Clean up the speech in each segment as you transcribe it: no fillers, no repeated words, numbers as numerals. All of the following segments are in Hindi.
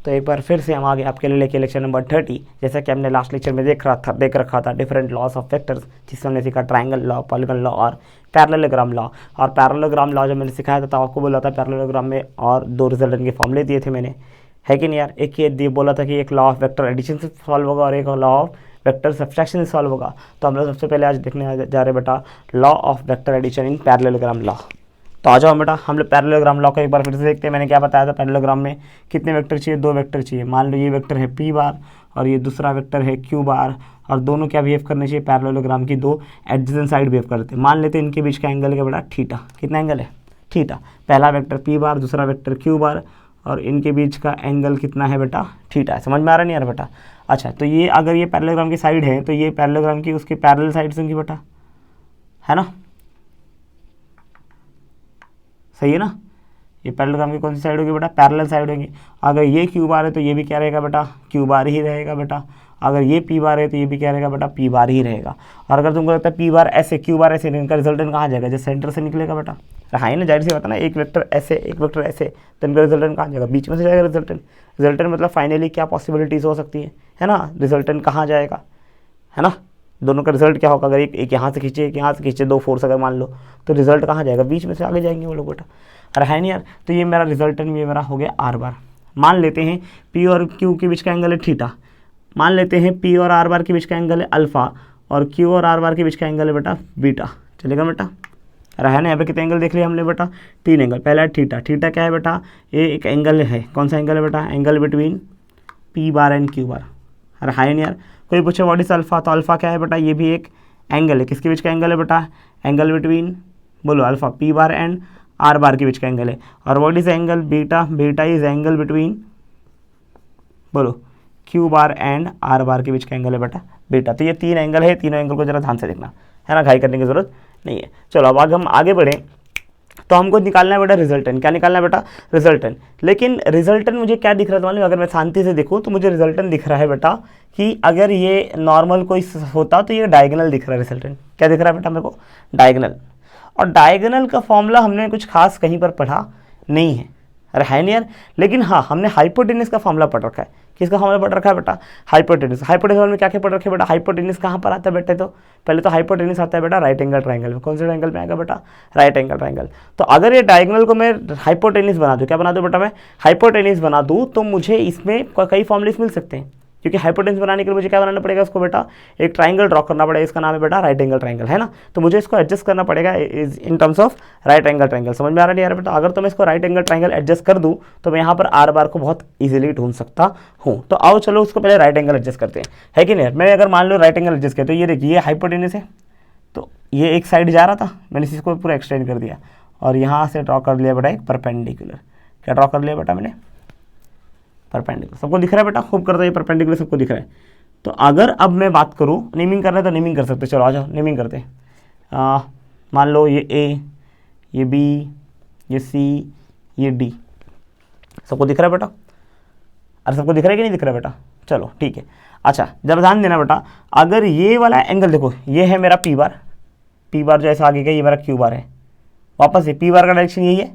तो एक बार फिर से हम आगे आपके लिए लेके लेक्चर नंबर 30, जैसा कि हमने लास्ट लेक्चर में देख रखा था डिफरेंट लॉस ऑफ वेक्टर्स, जिसमें हमने सीखा ट्राइंगल लॉ, पॉलीगन लॉ और पैरेललोग्राम लॉ। और पैरेललोग्राम लॉ जब मैंने सिखाया था तो आपको बोला था पैरेललोग्राम में और 2 रिजल्टेंट के फॉर्मूले दिए थे मैंने, है कि नहीं यार। एक ये बोला था कि एक लॉ ऑफ वेक्टर एडिशन से सॉल्व होगा और एक लॉ ऑफ वेक्टर सब्सट्रैक्शन से सॉल्व होगा। तो हम लोग सबसे पहले आज देखने जा रहे बेटा law of vector addition in parallelogram law. तो आ जाओ बेटा, हम लोग पैरेललोग्राम लॉ को एक बार फिर से देखते हैं। मैंने क्या बताया था, पैरेललोग्राम में कितने वेक्टर चाहिए, 2 वेक्टर चाहिए। मान लो ये वेक्टर है p बार और ये दूसरा वेक्टर है q बार, और दोनों क्या बिहेव करने चाहिए, पैरेललोग्राम की 2 एडजेसेंट साइड बिहेव करते हैं। मान लेते हैं इनके बीच का एंगल क्या बेटा, थीटा। कितना एंगल है, थीटा। पहला वेक्टर p बार, दूसरा वेक्टर q बार, और इनके बीच का एंगल कितना है बेटा, थीटा। समझ में आ रहा नहीं यार बेटा। अच्छा, तो ये अगर ये पैरेललोग्राम की साइड है तो ये पैरेललोग्राम की उसकी पैरेलल साइड्स होंगी बेटा, है ना, सही है ना। ये पैरेललोग्राम की कौन सी साइड होगी बेटा, पैरेलल साइड होगी। अगर ये q बार है तो ये भी क्या रहेगा बेटा, q बार ही रहेगा बेटा। अगर ये p बार है तो ये भी क्या रहेगा बेटा, p बार ही रहेगा। और अगर तुमको लगता है p बार ऐसे q बार ऐसे, इनका रिजल्टेंट कहाँ जाएगा, जैसे सेंटर से निकलेगा बेटा। हाँ ना, जाहिर सी बात है ना, एक वेक्टर ऐसे एक वेक्टर ऐसे, तो इनका रिजल्टेंट कहाँ जाएगा, बीच में से जाएगा रिजल्टेंट। रिजल्टेंट मतलब फाइनली क्या पॉसिबिलिटीज़ हो सकती है ना, रिजल्टेंट कहाँ जाएगा, है ना। दोनों का रिजल्ट क्या होगा, अगर एक यहाँ से खींचे एक यहाँ से खींचे, 2 फोर्स अगर मान लो, तो रिजल्ट कहाँ जाएगा, बीच में से आगे जाएंगे वो लोग बेटा। अरे है नहीं यार। तो ये मेरा रिजल्टेंट ये मेरा हो गया r बार। मान लेते हैं p और q के बीच का एंगल है थीटा। मान लेते हैं p और r बार के बीच का एंगल है अल्फा, और q और r बार के बीच का एंगल है बेटा बीटा। चलेगा बेटा। अरे है ना, यहाँ पे कितने एंगल देख लिया हमने बेटा, 3 एंगल। पहला है थीटा। थीटा क्या है बेटा, ये एक एंगल है। कौन सा एंगल है बेटा, angle between p bar and q बार। अरे है नहीं यार। कोई पूछे व्हाट इज अल्फा, तो अल्फा क्या है बेटा, ये भी एक एंगल है। किसके बीच का एंगल है बेटा, एंगल बिटवीन, बोलो alpha, p bar and r बार के बीच का एंगल है। और what is angle beta, beta is angle between, बोलो q बार एंड r बार के बीच का एंगल है बेटा बीटा। तो ये 3 एंगल है, तीनों एंगल को जरा ध्यान से देखना, है ना, घाई करने की जरूरत नहीं है। चलो अब आगे हम आगे बढ़ें, तो हमको निकालना है बेटा रिजल्टेंट। क्या निकालना है बेटा, रिजल्टेंट। लेकिन रिजल्टेंट मुझे क्या दिख रहा था मालूम, अगर मैं शांति से देखूँ तो मुझे रिजल्टेंट दिख रहा है बेटा कि अगर ये नॉर्मल कोई होता तो ये डायगोनल दिख रहा है रिजल्टेंट। क्या दिख रहा है बेटा मेरे को, डायगोनल। और डायगोनल का फॉर्मूला हमने कुछ खास कहीं पर पढ़ा नहीं है, अरे है नहीं यार। लेकिन हाँ, हमने हाइपोटेनस का फॉर्मूला पढ़ रखा है। किसका फॉर्मूला पढ़ रखा है बेटा, हाइपोटेनस। हाइपोटेनस में क्या क्या पढ़ रखे बेटा, हाइपोटेनस कहाँ पर आता है बेटे, तो पहले तो हाइपोटेनस आता है बेटा राइट एंगल ट्रायंगल में। कौन से ट्रायंगल में आएगा बेटा, राइट एंगल ट्रायंगल। तो अगर ये डायगोनल को मैं हाइपोटेनस बना दूँ, क्या बना दूँ बेटा, मैं हाइपोटेनस बना दूँ, तो मुझे इसमें कई फॉर्मूलेस मिल सकते हैं। क्योंकि हाइपोटेनस बनाने के लिए मुझे क्या बनाना पड़ेगा, इसको बेटा एक ट्राइंगल ड्रॉ करना पड़ेगा। इसका नाम है बेटा राइट एंगल ट्राइंगल, है ना। तो मुझे इसको एडजस्ट करना पड़ेगा in terms of right angle triangle. समझ में आ रहा है यार बेटा। अगर तो मैं इसको राइट एंगल ट्राइंगल एडजस्ट कर दूं तो मैं यहाँ पर r बार को बहुत इजीली ढूंढ सकता हूँ। तो आओ चलो उसको पहले राइट एंगल एडजस्ट करते हैं, है कि नहीं। मैं अगर मान लो राइट एंगल एडजस्ट किया तो ये देखिए, ये हाइपोटेनस है, तो ये एक साइड जा रहा था, मैंने इसको पूरा एक्सटेंड कर दिया और यहाँ से ड्रॉ कर लिया बेटा एक परपेंडिकुलर। क्या ड्रॉ कर लिया बेटा मैंने, परपेंडिकुलर। सबको दिख रहा है बेटा, खूब करता है, ये परपेंडिकुलर सबको दिख रहा है। तो अगर अब मैं बात करूँ, नेमिंग करना है तो नेमिंग कर सकते। चलो आ जाओ नेमिंग करते हैं। मान लो ये A, ये B, ये C, ये D। सबको दिख रहा है बेटा, अरे सबको दिख रहा है कि नहीं दिख रहा है बेटा, चलो ठीक है। अच्छा जब ध्यान देना बेटा, अगर ये वाला एंगल देखो, ये है मेरा P बार, P बार जो ऐसा आगे गया, ये मेरा Q बार है। वापस ये P बार का डायरेक्शन यही है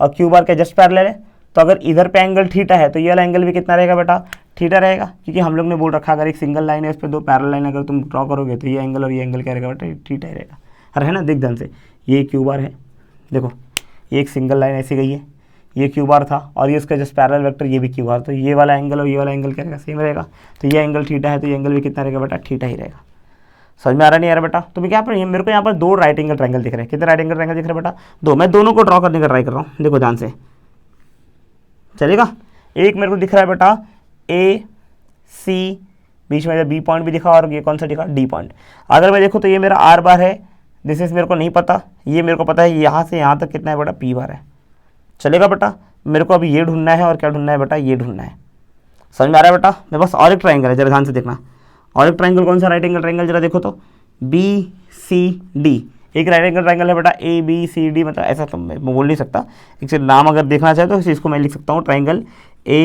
और Q बार का जस्ट पैरेलल है। तो अगर इधर पे एंगल थीटा है तो ये वाला एंगल भी कितना रहेगा बेटा, थीटा रहेगा। क्योंकि हम लोग ने बोल रखा अगर एक सिंगल लाइन है उस पर 2 पैरेलल लाइन अगर तुम ड्रॉ करोगे तो ये एंगल और ये एंगल क्या रहेगा बेटा, थीटा ही रहेगा। अरे है ना, देख ध्यान से, ये Q बार है, देखो ये एक सिंगल लाइन ऐसी गई है, ये Q बार था और ये उसका जस्ट पैरेलल वेक्टर ये भी Q बार। तो ये वाला एंगल और ये वाला एंगल क्या रहेगा, सेम रहेगा। तो ये एंगल थीटा है तो ये एंगल भी कितना रहेगा बेटा, थीटा ही रहेगा। समझ में आ रहा नहीं यार बेटा। तो मैं क्या पर मेरे को यहाँ पर 2 राइट एंगल ट्रायंगल दिख रहे हैं। कितने राइट एंगल ट्रायंगल दिख रहे हैं बेटा, 2। मैं दोनों को ड्रॉ करने का ट्राई कर रहा हूँ, देखो ध्यान से, चलेगा। एक मेरे को दिख रहा है बेटा A C, बीच में B पॉइंट भी दिखा और ये कौन सा दिखा, D पॉइंट। अगर मैं देखूँ तो ये मेरा R बार है, दिस इज मेरे को नहीं पता, ये मेरे को पता है यहाँ से यहाँ तक कितना है बेटा, P बार है। चलेगा बेटा। मेरे को अभी ये ढूंढना है और क्या ढूंढना है बेटा, ये ढूंढना है। समझ में आ रहा है बेटा। मेरे पास और एक ट्राइंगल है, जरा ध्यान से देखना। और एक ट्राइंगल कौन सा, राइट एंगल ट्राइंगल, जरा देखो तो B C D। एक राइट एंगल ट्राइंगल है बेटा A B C D, मतलब ऐसा तो मैं बोल नहीं सकता, एक से नाम अगर देखना चाहे तो इसको मैं लिख सकता हूँ ट्राइंगल A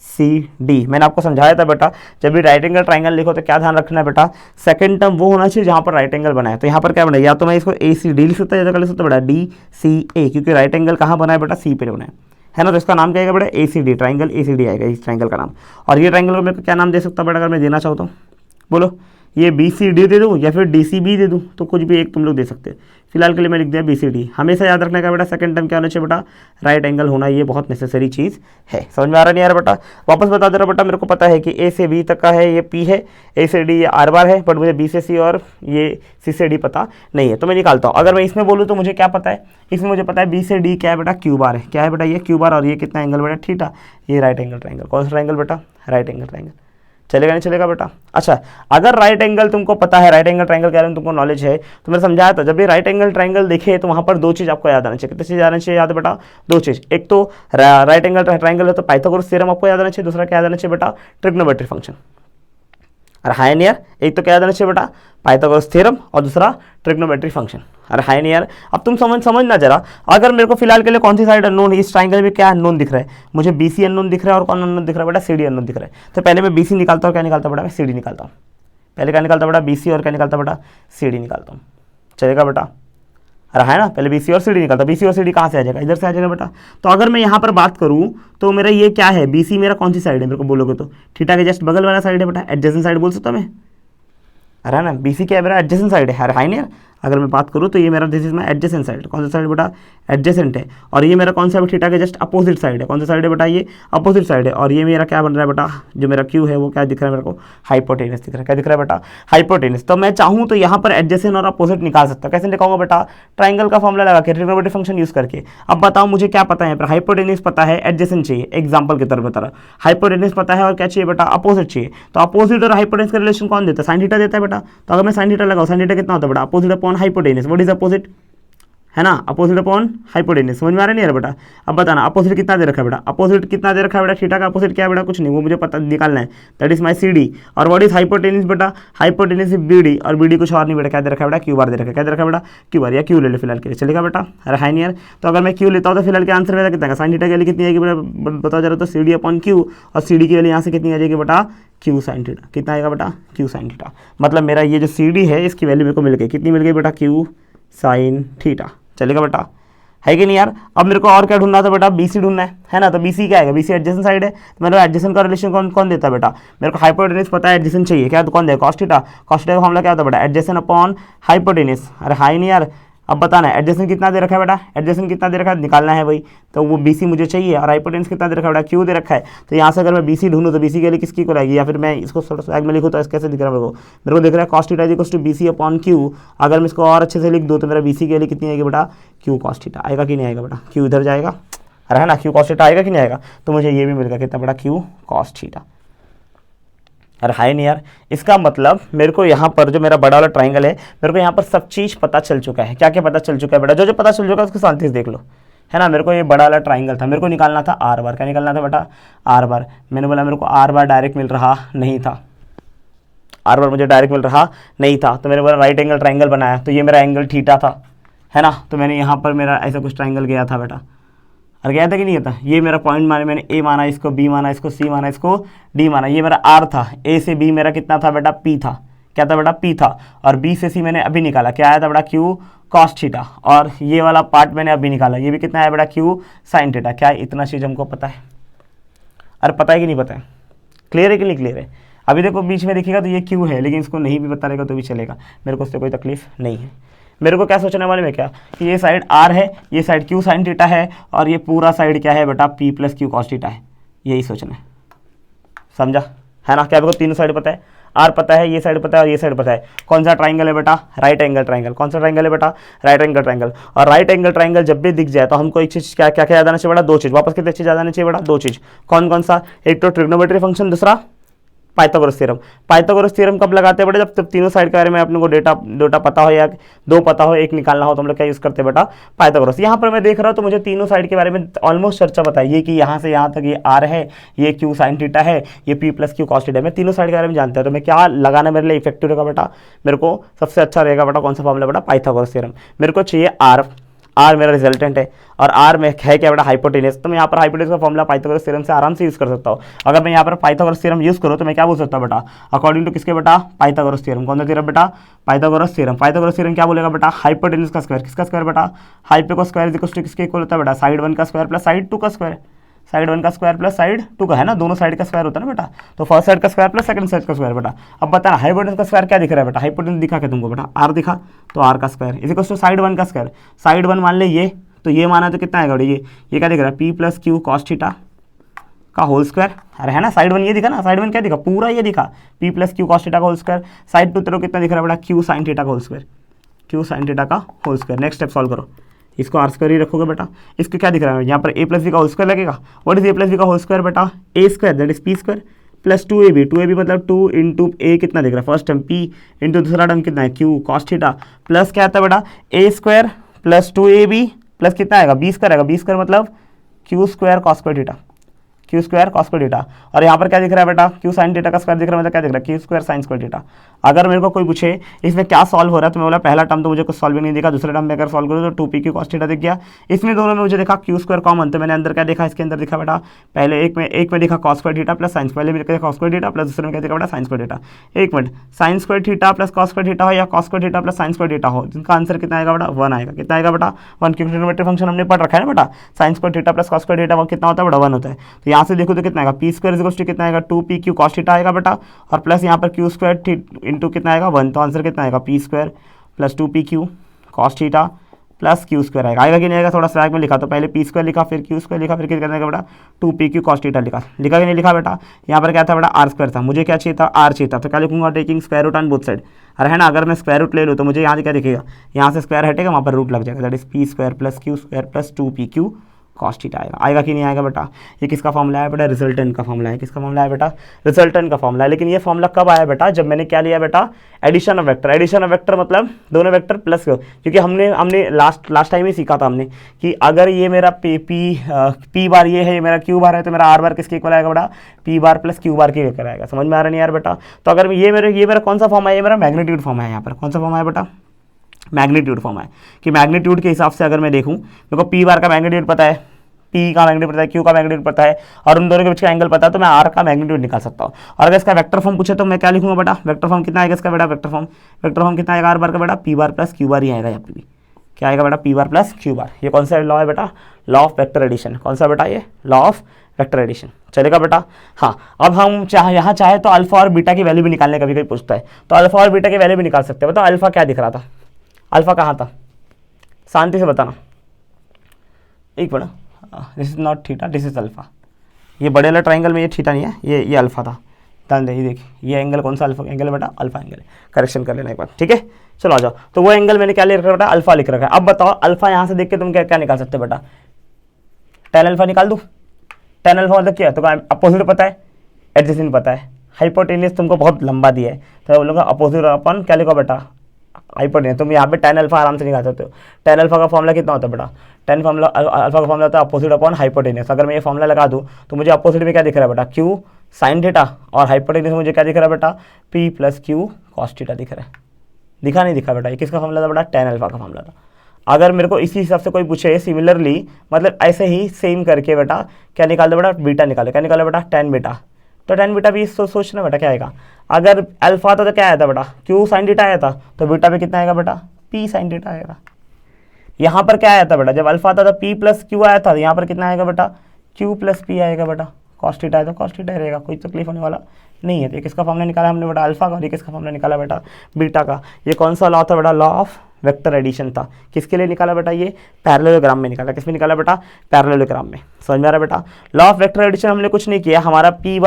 C D। मैंने आपको समझाया था बेटा, जब भी राइट एंगल ट्राइंगल लिखो तो क्या ध्यान रखना है बेटा, सेकंड टर्म वो होना चाहिए जहाँ पर राइट एंगल बना है। तो यहाँ पर क्या बना है, या तो मैं इसको A C D लिख सकता है या तो लिख सकता बेटा D C A, क्योंकि राइट एंगल कहाँ बना है बेटा, C पे बना है ना। तो इसका नाम क्या आएगा बेटा, ACD, ट्राइंगल ACD आएगा इस ट्राइंगल का नाम। और ये ट्राइंगल को मेरे को क्या नाम दे सकता हूँ बेटा, अगर मैं देना चाहूँ तो बोलो, ये BCD दे दूँ या फिर DCB दे दूँ, तो कुछ भी एक तुम लोग दे सकते हैं। फिलहाल के लिए मैं लिख दिया BCD। हमेशा याद रखने का बेटा सेकंड टर्म क्या होना चाहिए बेटा, राइट एंगल होना, ये बहुत नेसेसरी चीज़ है। समझ में आ रहा नहीं यार बेटा, वापस बता दे रहा बेटा, मेरे को पता है कि A से B तक का है ये P है, A से D ये R बार है, बट मुझे B से C और ये C से D पता नहीं है, तो मैं निकालता हूँ। अगर मैं इसमें बोलूँ तो मुझे क्या पता है, इसमें मुझे पता है B से D क्या है बेटा, Q बार है। क्या है बेटा, ये Q बार, और ये कितना एंगल बेटा, थीटा। ये राइट एंगल ट्राइंगल, कौन सा ट्राइंगल बेटा, राइट एंगल ट्राइंगल। चलेगा नहीं चलेगा बेटा। अच्छा, अगर राइट एंगल तुमको पता है, राइट एंगल ट्राइंगल के बारे में तुमको नॉलेज है, तो मैंने समझाया था, जब भी राइट एंगल ट्राइंगल देखे तो वहाँ पर दो चीज़ आपको याद आना चाहिए। कितनी चीज़ आना चाहिए याद बेटा, दो चीज़। एक तो राइट एंगल ट्राइंगल है तो पाइथागोरस थ्योरम आपको याद आना चाहिए, दूसरा क्या याद आना चाहिए बेटा, ट्रिग्नोमेट्री फंक्शन। अरे हाय नहीं यार, एक तो क्या याद आना चाहिए बेटा, पाइथागोरस थ्योरम, और दूसरा ट्रिग्नोमेट्री फंक्शन। अरे हाय नहीं यार, अब तुम समझना जरा। अगर मेरे को फिलहाल के लिए कौन सी साइड अननोन है, इस ट्राइंगल में क्या अननोन दिख रहा है, मुझे BC अननोन दिख रहा है, और कौन अननोन दिख रहा है बेटा, CD अननोन दिख रहा है। तो पहले मैं BC निकालता हूँ, क्या निकालता बेटा, मैं CD निकालता हूँ। पहले क्या निकालता बेटा, BC, और क्या निकालता बेटा, CD निकालता हूँ। चलेगा बेटा, अरे है ना, पहले BC और CD निकालता। BC और CD कहाँ से आ जाएगा, इधर से आ जाएगा बेटा। तो अगर मैं यहाँ पर बात करूँ तो मेरा ये क्या है, BC मेरा कौन सी साइड है, मेरे को बोलोगे तो थीटा के जस्ट बगल वाला साइड है बेटा, एडजेसेंट साइड बोल सकता मैं। अरे ना, BC क्या है मेरा, एडजेसेंट साइड है। अरे हाई नहीं यार, अगर मैं बात करूँ तो ये मेरा this is my adjacent side. कौन सा साइड बेटा, एडजेसेंट है। और ये मेरा कौन सा है, थीटा के जस्ट अपोजिट साइड है। कौन सा साइड है बेटा, ये अपोजिट साइड है। और ये मेरा क्या बन रहा है बेटा, जो मेरा Q है वो क्या दिख रहा है मेरे को, हाइपोटेनस दिख रहा है। क्या दिख रहा है बेटा, हाइपोटेनस। तो मैं चाहूँ तो यहाँ पर एडजेसेंट और अपोजिट निकाल सकता हूँ। कैसे निकालूंगा बेटा, ट्राइंगल का फॉर्मूला लगा के, ट्रिग्नोमेट्री फंक्शन यूज करके। अब बताओ मुझे क्या पता है यहाँ पर, हाइपोटेनस पता है, एडजेसेंट चाहिए। एग्जाम्पल की तरफ बता रहा, हाइपोटेनस पता है और क्या चाहिए बेटा, अपोजिट चाहिए। तो अपोजिट और हाइपोटेनस का रिलेशन कौन देता है, साइन थीटा देता है बेटा। तो अगर मैं साइन थीटा लगाऊं, साइन थीटा कितना होता है बेटा, opposite upon hypotenuse. What is opposite, है ना, अपोजिट अपॉन हाइपोटेनस। समझ में आ रहा नहीं है बेटा। अब बताना अपोजिट कितना दे रखा है बेटा, अपोजिट कितना दे रखा है बेटा, थीटा का अपोजिट क्या है बेटा, कुछ नहीं, वो मुझे पता निकालना है। That is my CD। और व्हाट इज हाइपोटेनस बेटा, हाइपोटेनस इज BD, और BD कुछ और नहीं बेटा, क्या दे रखा है बेटा, Q बार दे रखा है। क्या दे रखा है बेटा, Q बार, या Q ले लो फिलहाल के लिए, चलेगा बेटा। अरे हाई नहीं यार, तो अगर मैं Q लेता हूँ तो फिलहाल के आंसर मेरा कितना है, साइन थीटा के लिए कितनी आएगी बेटा, बताओ जरा। तो CD अपॉन Q, और CD के लिए यहाँ से कितनी आ जाएगी बेटा, Q साइन थीटा। कितना आएगा बेटा, Q साइन थीटा। मतलब मेरा ये जो CD है इसकी वैल्यू मेरे को मिल गई, कितनी मिल गई बेटा, Q साइन थीटा। चलेगा बेटा, है कि नहीं यार। अब मेरे को और क्या ढूंढना था बेटा, BC ढूंढना है ना। तो BC क्या आएगा, BC एडजेसेंट साइड है। तो मेरे एडजेसेंट का रिलेशन कौन देता है बेटा, मेरे को हाइपोटेनस पता है, एडजेसेंट चाहिए, क्या तो कौन देगा, कॉस थीटा। कॉस थीटा का मामला क्या होता है बेटा, एडजेसेंट अपॉन हाइपोटेनस। अरे हाई नहीं यार, अब बताना है एडजेसेंट कितना दे रखा है बेटा, एडजेसेंट कितना दे रखा है, निकालना है भाई। तो वो BC मुझे चाहिए, और हाइपोटेनस कितना दे रखा है बेटा, Q दे रखा है। तो यहाँ से अगर मैं BC ढूंढूँ तो BC के लिए किसकी को रहेगी, या फिर मैं इसको थोड़ा सा में लिखूँ तो कैसे दिख रहा है मेरे को दिख रहा है cos theta equals to BC upon Q। अगर मैं इसको और अच्छे से लिख दूँ तो मेरा BC के लिए कितनी आएगी बेटा, Q कॉस थीटा। आएगा कि नहीं आएगा बेटा, Q इधर जाएगा, अरे है ना, Q कॉस थीटा आएगा कि नहीं आएगा। तो मुझे ये भी मिल गया कितना बेटा, Q कॉस थीटा। अरे हाय नहीं यार, इसका मतलब मेरे को यहाँ पर जो मेरा बड़ा वाला ट्राइंगल है, मेरे को यहाँ पर सब चीज़ पता चल चुका है। क्या क्या पता चल चुका है बेटा, जो पता चल चुका है उसको शांति से देख लो, है ना। मेरे को ये बड़ा वाला ट्राइंगल था, मेरे को निकालना था R बार। क्या निकालना था बेटा, R बार। मैंने बोला मेरे को R बार डायरेक्ट मिल रहा नहीं था, R बार मुझे डायरेक्ट मिल रहा नहीं था। तो मैंने बोला राइट एंगल ट्राइंगल बनाया, तो ये मेरा एंगल थीटा था, है ना। तो मैंने यहाँ पर मेरा ऐसा कुछ ट्राइंगल गया था बेटा, और गया था कि नहीं था। ये मेरा पॉइंट माने, मैंने A माना, इसको B माना, इसको C माना, इसको D माना। ये मेरा R था, A से B मेरा कितना था बेटा, P था। क्या था बेटा, P था। और B से C मैंने अभी निकाला, क्या आया था बेटा, Q कॉस थीटा। और ये वाला पार्ट मैंने अभी निकाला, ये भी कितना है बेटा, Q साइन थीटा। क्या इतना चीज़ हमको पता है, अरे पता है कि नहीं पता है, क्लियर है कि नहीं क्लियर है। अभी देखो बीच में देखिएगा तो ये Q है, लेकिन इसको नहीं भी पता रहेगा तो भी चलेगा, मेरे को उससे कोई तकलीफ नहीं है। मेरे को क्या सोचने वाले में क्या, कि ये साइड R है, ये साइड Q साइन थीटा है, और ये पूरा साइड क्या है बेटा, P plus Q cos theta है। यही सोचना है, समझा, है ना। क्या मेरे को तीनों साइड पता है, R पता है, ये साइड पता है, और ये साइड पता है। कौन सा ट्राइंगल है बेटा, राइट एंगल ट्राइंगल। कौन सा ट्राइंगल है बेटा, राइट एंगल ट्राइंगल। और राइट एंगल ट्राइंगल जब भी दिख जाए तो हमको एक चीज़ क्या क्या याद आना चाहिए बेटा, दो चीज़। वापस कितनी चीज़ याद आनी चाहिए बेटा, दो चीज़। कौन कौन सा, एक तो ट्रिग्नोमेट्री फंक्शन, दूसरा पाइथागोरस थ्योरम। पाइथागोरस थ्योरम कब लगाते हैं बेटा, जब तीनों साइड के बारे में अपने को डेटा पता हो, या दो पता हो, एक निकालना हो, तो हम लोग क्या यूज़ करते हैं बेटा, पाइथागोरस। यहाँ पर मैं देख रहा हूँ तो मुझे तीनों साइड के बारे में ऑलमोस्ट चर्चा बताइए कि यहाँ से यहाँ तक ये R है, ये Q साइन थीटा है, ये P plus Q cos theta है। मैं तीनों साइड के बारे में जानता हूँ, तो मैं क्या लगाना मेरे लिए इफेक्टिव रहेगा बेटा, मेरे को सबसे अच्छा रहेगा बेटा, कौन सा फॉर्मूला बेटा, पाइथागोरस थ्योरम। मेरे को चाहिए R, आर मेरा रिजल्टेंट है और आर में है क्या बेटा हाइपोटेनस। तो मैं यहाँ पर हाइपोटेनस का फॉर्मूला पाइथागोरस थ्योरम से आराम से यूज़ कर सकता हूँ। अगर मैं यहाँ पर पाइथागोरस थ्योरम यूज़ करूँ तो मैं क्या बोल सकता हूँ बेटा, अकॉर्डिंग टू किसके बेटा, पाइथागोरस थ्योरम। कौन सा थ्योरम बेटा, पाइथागोरस थ्योरम। पाइथागोरस थ्योरम क्या बोलेगा बेटा, हाइपोटेनस का स्क्वायर, किसका स्क्वायर बेटा, हाइपो का स्क्वायर इक्वल टू किसके इक्वल होता है बेटा, साइड 1 का स्क्वायर प्लस साइड 2 का स्क्वायर। साइड 1 का स्क्वायर प्लस साइड 2 का है ना, दोनों साइड का स्क्वायर होता है ना बेटा। तो फर्स्ट साइड का स्क्वायर प्लस सेकंड साइड का स्क्वायर बेटा। अब बता हाइपोटेनस का स्क्वायर क्या दिख रहा है बेटा, हाइपोटेनस दिखा क्या तुमको बेटा, आर दिखा, तो आर का square is equal to side 1 का स्क्वायर। साइड 1 मान ले ये, तो ये माना तो कितना आएगा बेटा, ये क्या दिख रहा है, P plus q cos theta का होल स्क्वायर। अरे है ना, साइड 1 ये दिखा ना, साइड 1 क्या दिखा, पूरा ये दिखा, p plus q cos theta का होल स्क्वायर। साइड 2 तेरे कितना दिख रहा है बेटा, क्यू साइन थीटा का whole square, q sine theta का whole square. Next step solve करो, इसको आर स्क्वायर ही रखोगे बेटा। इसको क्या दिख रहा है यहाँ पर, ए प्लस बी का होल स्क्वायर लगेगा। What is a plus b का होल स्क्वायर बेटा, a square that is p square plus 2ab। 2ab मतलब 2 इंटू ए कितना दिख रहा है, फर्स्ट टर्म पी इंटू दूसरा टर्म कितना है, क्यू कॉस थीटा प्लस क्या आता है बेटा, a square plus 2ab plus कितना आएगा, बी स्क्वायर आएगा। बी स्क्वायर मतलब Q square cos square theta, Q square cos square theta. और यहाँ पर क्या दिख रहा है बेटा, क्यू साइन थीटा का स्क्वायर दिख रहा है, मतलब क्या दिख रहा है, Q square sine square theta. अगर मेरे को कोई पूछे इसमें क्या सॉल्व हो रहा है, तो मैं बोला पहला टर्म तो मुझे कुछ सॉल्व नहीं दिखा, दूसरे टर्म में अगर सॉल्व करूँ तो 2p क्यू कॉस थीटा दिख गया। इसमें दोनों में मुझे देखा क्यू स्क्वायर कॉमन, तो मैंने अंदर क्या देखा, इसके अंदर दिखा बेटा, पहले एक में दिखा cos square theta plus sine square, पहले देखा कॉस स्क्वायर थीटा प्लस दूसरे में क्या देखा बेटा, साइन स्क्वायर थीटा। एक minute, sine square theta plus cos square theta हो या cos square theta plus sine square theta हो, जिनका आंसर कितना आएगा बेटा, 1 आएगा। कितना आएगा बेटा, 1, क्योंकि ट्रिग्नोमेट्री फंक्शन हमने पढ़ रखा है ना बेटा, sine square theta plus cos square theta कितना होता है बेटा, 1 होता है। तो यहाँ से देखो तो कितना आएगा, पी स्क्वायर कितना आएगा, 2p क्यू कॉस थीटा आएगा बेटा, और प्लस यहाँ पर क्यू स्क्वायर इंटू कितना आएगा 1, तो आंसर कितना आएगा, P square plus 2p Q cos theta plus Q square आएगा कि नहीं आएगा, थोड़ा स्लैग में लिखा, तो पहले पी स्क्वायर लिखा, फिर क्यू स्क्वायर लिखा, फिर कितना आएगा बेटा, 2p क्यू कॉस थीटा लिखा कि नहीं लिखा बेटा। यहाँ पर क्या था बेटा, आर स्क्वायर था, मुझे क्या चाहिए था, आर चाहिए था, तो क्या लिखूंगा, taking square root on both side. अरे है ना, अगर मैं स्क्वायर रूट ले लूँ तो मुझे यहाँ क्या दिखेगा, यहाँ से स्क्वायर हटेगा, वहाँ पर रूट लग जाएगा, that is p square plus Q square plus 2p Q cos theta आएगा कि नहीं आएगा बेटा। ये किसका फॉर्मूला है बेटा, रिजल्टेंट का फॉर्मूला है। किसका फॉर्मूला है बेटा, रिजल्टेंट का फॉर्मूला है। लेकिन ये फॉर्मूला कब आया बेटा, जब मैंने क्या लिया बेटा, addition of vector. Addition of vector मतलब दोनों वेक्टर प्लस, क्योंकि हमने लास्ट टाइम ही सीखा था हमने कि अगर ये मेरा पी बार ये है, ये मेरा क्यू बार है, तो मेरा आर बार किसके इक्वल आएगा बेटा, पी बार प्लस क्यू बार के इक्वल आएगा। समझ में आ रहा नहीं यार बेटा। तो अगर ये मेरा कौन सा फॉर्म है, ये मेरा मैग्नीट्यूड फॉर्म है। यहाँ पर कौन सा फॉर्म है बेटा, मैग्नीट्यूड फॉर्म है। कि मैग्नीट्यूड के हिसाब से अगर मैं देखूँ, मेरे को पी बार का मैग्नीट्यूड पता है, पी का मैग्नीट्यूड पता है, क्यू का मैग्नीट्यूड पता है, और उन दोनों के बीच का एंगल पता है, तो मैं आर का मैग्नीट्यूड निकाल सकता हूँ। और अगर इसका वेक्टर फॉर्म पूछे तो मैं क्या लिखूंगा बेटा, वेक्टर फॉर्म कितना आएगा इसका बेटा, वेक्टर फॉर्म कितना आएगा आर बार का बेटा, p bar plus q bar ही आएगा। यहाँ पे भी क्या आएगा बेटा, p bar plus q bar. ये कौन सा लॉ है बेटा, लॉ ऑफ वेक्टर एडिशन। कौन सा बेटा, ये लॉ ऑफ वेक्टर एडिशन। चलेगा बेटा। हाँ, अब हम यहाँ चाहे तो अल्फा और बीटा की वैल्यू भी निकालने, कभी कोई पूछता है तो अल्फा और बीटा की वैल्यू भी निकाल सकते हैं। बताओ अल्फा क्या दिख रहा था, अल्फा कहाँ था, शांति से बताना। एक minute, this is not theta, this is alpha. ये बड़े वाला ट्राइंगल में ये थीटा नहीं है, ये अल्फा था। ध्यान दे, देखिए ये एंगल कौन सा अल्फा एंगल है बेटा, अल्फा एंगल है। करेक्शन कर लेना एक बार, ठीक है। चलो आ जाओ, तो वो एंगल मैंने क्या लिख रखा है बेटा, अल्फा लिख रखा है। अब बताओ अल्फा यहाँ से देख के तुम क्या निकाल सकते हो बेटा, टेन अल्फा निकाल दूँ। टेन अल्फा मतलब क्या है, तो अपोजिट पता है, एडजेसेंट पता है, हाइपोटेनियस तुमको बहुत लंबा दिया है, तो मैं बोलूँगा अपोजिट अपन क्या लिखो बेटा, हाइपोटेनियस। तुम यहाँ पे टेन अल्फा आराम से निकाल सकते हो। टेन अल्फा का फॉर्मूला कितना होता है बेटा, टेन फॉर्मूला अल्फा का फॉर्मूला होता है अपोजिट अपॉन हाइपोटेनियस। अगर मैं ये फॉर्मूला लगा दूँ तो मुझे अपोजिट में क्या दिख रहा है बेटा, क्यू साइन थीटा, और हाइपोटेनियस में मुझे क्या दिख रहा है बेटा, P plus q cos theta दिख रहा है। दिखा नहीं दिखा बेटा, ये किसका फॉर्मूला था बेटा, टेन अल्फा का फॉर्मूला था। अगर मेरे को इसी हिसाब से कोई पूछे सिमिलरली, मतलब ऐसे ही सेम करके बेटा क्या निकाल दो बेटा, बीटा निकालो। क्या निकालो बेटा, टेन बीटा। तो टेन बीटा भी सोचना बेटा क्या आएगा। अगर अल्फा था तो क्या आया था बेटा, क्यू साइन थीटा आया था, तो बीटा पे कितना आएगा बेटा, पी साइन थीटा आएगा। यहाँ पर क्या आया था बेटा, जब अल्फा था तो पी प्लस क्यू आया था, यहाँ पर कितना आएगा बेटा, क्यू प्लस पी आएगा बेटा। कॉस थीटा है तो कॉस थीटा रहेगा, कोई तकलीफ होने वाला नहीं है। तो किसका फॉर्मूला निकाला हमने बेटा, अल्फा का, और ये किसका फॉर्मूला निकाला बेटा, बीटा का। ये कौन सा लॉ था बेटा, लॉ ऑफ वेक्टर एडिशन था। किसके लिए निकाला बेटा, ये पैरेललोग्राम में निकाला। किसमें निकाला बेटा, पैरेललोग्राम में। समझ में आ रहा बेटा। लॉ ऑफ वेक्टर एडिशन हमने कुछ नहीं किया, हमारा पी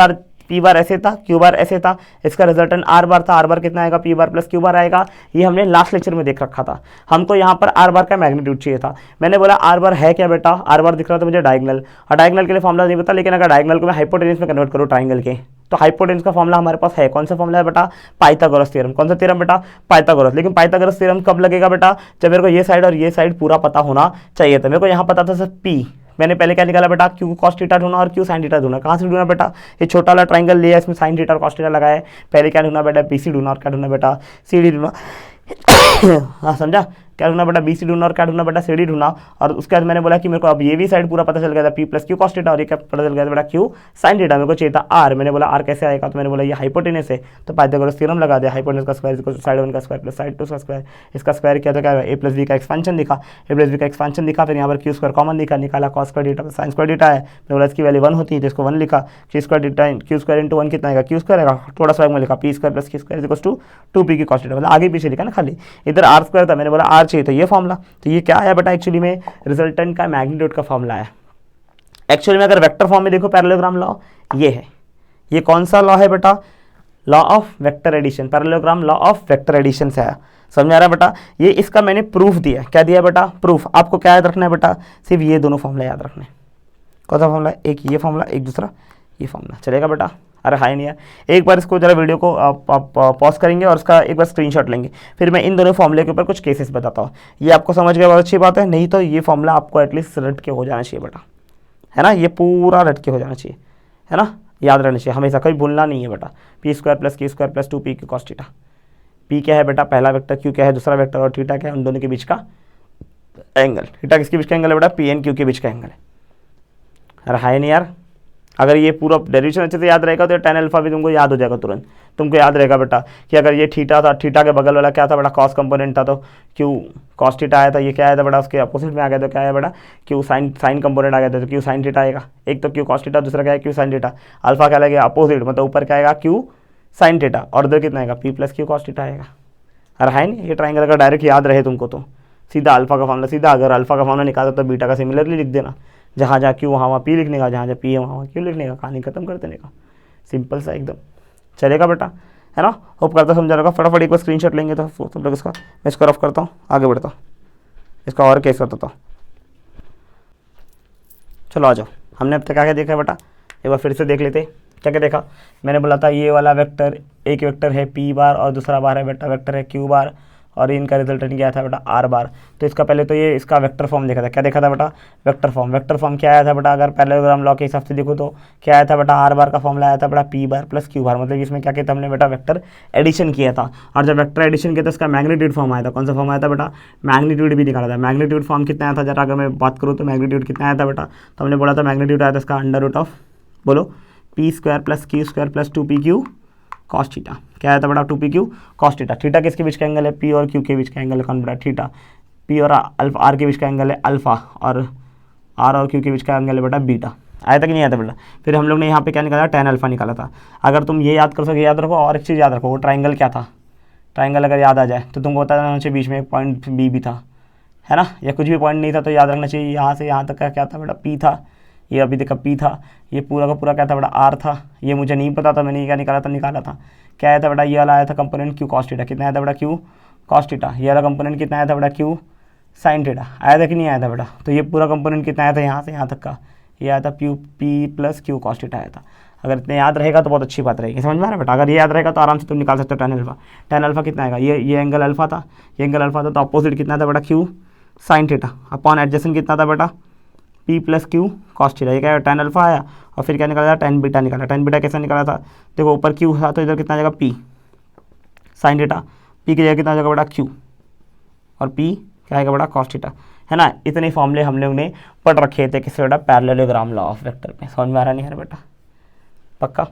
बार ऐसे था, क्यू बार ऐसे था, इसका रिजल्टेंट आर बार था। आर बार कितना आएगा, पी बार प्लस क्यू बार आएगा। ये हमने लास्ट लेक्चर में देख रखा था। हमको यहाँ पर आर बार का मैग्नीट्यूड चाहिए था। मैंने बोला आर बार है क्या बेटा, आर बार दिख रहा था मुझे डायगोनल, और डायगोनल के लिए फॉर्मूला नहीं पता, लेकिन अगर डायगोनल को मैं हाइपोटेन्यूज में कन्वर्ट करूँ ट्राइंगल के, तो हाइपोटेन्यूज का फॉर्मूला हमारे पास है। कौन सा फॉर्मूला है बेटा, पाइथागोरस थ्योरम। कौन सा थ्योरम बेटा, पाइथागोरस। लेकिन पाइथागोरस थ्योरम कब लगेगा बेटा, जब मेरे को ये साइड और ये साइड पूरा पता होना चाहिए था। मेरे को यहाँ पता था सर पी, मैंने पहले क्या निकाला बेटा, क्यू कॉस थीटा ढूंढा और क्यू साइन थीटा ढूंढा। कहाँ से ढूंढा बेटा, ये छोटा वाला ट्राइंगल लिया, इसमें साइन थीटा और कॉस थीटा लगाया। पहले क्या ढूंढा बेटा, बी सी ढूंढा, और क्या ढूंढा बेटा, सी डी ढूंढा। हाँ समझा, क्या ढूंढना बेटा, बी सी ढूंढना और क्या ढूंढना बेटा, सी डी ढूंढना। और उसके बाद मैंने बोला कि मेरे को अब ये भी साइड पूरा पता चल गया था, P plus q cos theta, और ये क्या पता चल गया था बेटा, क्यू साइन थीटा। मेरे को चाहिए था आर, मैंने बोला आर कैसे आएगा, तो मैंने बोला ये हाइपोटेनस है, तो पाइथागोरस थ्योरम लगा दिया, हाइपोटेनस का स्क्वायर इक्वल टू साइड 1 का स्क्वायर प्लस साइड 2 का स्क्वायर। इसका स्क्वायर किया तो क्या ए प्लस बी का एक्सपेंशन दिखा, ए प्लस बी का एक्सपेंशन दिखा, फिर यहाँ पर क्यू स्क्वायर कॉमन दिखा, निकाला cos square theta sine square theta है, मैंने बोला इसकी वैल्यू 1 होती है तो इसको 1 लिखा, क्यू स्क्वायर इंटू 1 कितना आएगा, क्यू स्क्वायर आएगा, थोड़ा सा में लिखा P square plus Q square equal to 2 P की कॉस थीटा, मतलब आगे पीछे लिखा ना खाली, इधर आर स्क्वायर था, मैंने बोला आर चाहिए तो ये फॉर्मूला, तो ये क्या आया बेटा एक्चुअली में रिजल्टेंट का मैग्नीट्यूड का फॉर्मूला है। एक्चुअली में अगर वेक्टर फॉर्म में देखो पैरेललोग्राम लॉ ये है, ये कौन सा लॉ है बेटा, law of vector addition, parallelogram law of vector addition से आया, समझ आ रहा है बेटा। ये इसका मैंने प्रूफ दिया, क्या दिया बेटा, प्रूफ। आपको क्या याद रखना है बेटा, सिर्फ ये दोनों फॉर्मूला याद रखने, कौन सा फॉर्मूला, एक ये फॉर्मूला, एक दूसरा ये फॉर्मूला, चलेगा बेटा। अरे हाई नहीं है, एक बार इसको जरा वीडियो को आप पॉज करेंगे और उसका एक बार स्क्रीनशॉट लेंगे, फिर मैं इन दोनों फॉर्मूले के ऊपर कुछ केसेस बताता हूँ। ये आपको समझ गया, बहुत अच्छी बात है, नहीं तो ये फॉर्मूला आपको एटलीस्ट रट के हो जाना चाहिए बेटा, है ना, ये पूरा रट के हो जाना चाहिए, है ना, याद रहना चाहिए हमेशा, कभी भूलना नहीं है बेटा। P square plus Q square plus 2 P Q cos theta, P क्या है बेटा पहला वेक्टर, क्यू क्या है दूसरा वेक्टर, और थीटा क्या है उन दोनों के बीच का एंगल। थीटा किसके बीच का एंगल है बेटा, पी एन क्यू के बीच का एंगल है। अरे हाय नहीं यार, अगर ये पूरा डेरिवेशन अच्छे से याद रहेगा तो tan अल्फा भी तुमको याद हो जाएगा तुरंत, तुमको याद रहेगा बेटा कि अगर ये थीटा था, थीटा के बगल वाला क्या था बेटा, कॉस कंपोनेंट था, तो क्यू कॉस थीटा आया था, ये क्या आया था बेटा उसके अपोजिट में आ गया, तो क्या आया बेटा क्यू साइन कंपोनेंट आ गया था, तो क्यू साइन थीटा आएगा। एक तो क्यू कॉस थीटा, दूसरा क्या है क्यू साइन थीटा, अल्फा क्या लगेगा अपोजिट, मतलब ऊपर क्या आएगा क्यू साइन थीटा, और उधर कितना आएगा P plus q cos theta आएगा। अरे है नहीं, ये ट्राइंगल अगर डायरेक्ट याद रहे तुमको तो सीधा अल्फा का फॉर्मूला, सीधा अगर अल्फा का फॉर्मूला निकाला तो बीटा का सिमिलरली लिख देना, जहाँ जहाँ क्यू वहाँ पी लिखने का, जहाँ जहाँ पी है वहाँ क्यू लिखने का, कहानी खत्म कर देने का, सिंपल सा एकदम, चलेगा बेटा, है ना। होप करता समझा रहेगा। फटाफट एक बार स्क्रीनशॉट लेंगे तो तुम लोग इसका, मैं इसको रफ करता हूँ, आगे बढ़ता हूँ, इसका और केस करता हूँ। चलो आ जाओ, हमने अब तक क्या क्या देखा है बेटा, एक बार फिर से देख लेते। क्या क्या देखा, मैंने बोला था ये वाला वेक्टर, एक वेक्टर है पी बार और दूसरा बार है बेटा वेक्टर है क्यू बार, और इनका रिजल्टेंट क्या था बेटा आर बार। तो इसका पहले तो ये इसका वेक्टर फॉर्म देखा था, क्या देखा था बेटा वेक्टर फॉर्म। वेक्टर फॉर्म क्या आया था बेटा, अगर पैरेललोग्राम लॉ के हिसाब से देखो तो क्या आया था बेटा, आर बार का फॉर्मूला आया था बेटा पी बार प्लस क्यू बार, मतलब इसमें क्या किया था हमने बेटा वेक्टर एडिशन किया था। और जब वेक्टर एडिशन किया था इसका मैग्नीट्यूड फॉर्म आया था, कौन सा फॉर्म आया था बेटा, मैग्नीट्यूड भी निकाला था। मैग्नीट्यूड फॉर्म कितना आया था जरा अगर मैं बात करूँ तो मैग्नीट्यूड कितना आया था बेटा, तो हमने बोला था मैग्नीट्यूड आया था इसका अंडर रूट ऑफ, बोलो P square plus Q square plus 2 P Q cos theta. क्या आया था बेटा 2 P Q cos theta. Theta किसके बीच का एंगल है, पी और क्यू के बीच का एंगल है, कौन बेटा थीटा। पी और अल्फा आर के बीच का एंगल है अल्फा, और आर और क्यू के बीच का एंगल है बेटा बीटा। आया था कि नहीं आया था बेटा। फिर हम लोग ने यहाँ पे क्या निकाला, tan अल्फा निकाला था। अगर तुम ये याद कर सके याद रखो, और एक चीज़ याद रखो, वो ट्राइंगल क्या था, ट्राइंगल अगर याद आ जाए तो तुमको बता देना चाहिए बीच में एक पॉइंट बी भी था, है ना, या कुछ भी पॉइंट नहीं था तो याद रखना चाहिए यहाँ से यहाँ तक का क्या था बेटा पी था, ये अभी देखा पी था, ये पूरा का पूरा क्या था बेटा आर था। ये मुझे नहीं पता था, मैंने क्या निकाला था, क्या आया था बेटा, ये वाला आया था कंपोनेंट क्यू कॉस थीटा। कितना आया था बेटा क्यू कॉस थीटा। ये वाला कंपोनेंट कितना आया था बेटा क्यू साइन थीटा। आया था कि नहीं आया था बेटा। तो ये पूरा कंपोनेंट कितना आया था यहाँ से यहाँ तक का, ये आया था P plus q cos theta आया था। अगर इतने याद रहेगा तो बहुत अच्छी बात रहेगी, समझ में आ रहा है बेटा। अगर ये याद रहेगा तो आराम से तुम निकाल सकते हो tan अल्फा। tan अल्फा कितना आएगा, ये एंगल अल्फा था, ये एंगल अल्फा था, तो अपोजिट कितना था बेटा q sine theta upon adjacent कितना था बेटा P plus q cos theta. ये क्या है tan अल्फा आया, और फिर क्या निकाला था tan बीटा निकाला। tan बीटा कैसे निकाला था, देखो ऊपर क्यू था तो इधर कितना आ जाएगा पी साइन थीटा, पी की जगह कितना आ जाएगा बड़ा क्यू, और पी क्या आएगा बड़ा कॉस थीटा, है ना। इतने फॉर्मूले हम लोग ने पढ़ रखे थे किससे बेटा, पैरेललोग्राम लॉ ऑफ वेक्टर में। समझ में आ रहा नहीं है बेटा, पक्का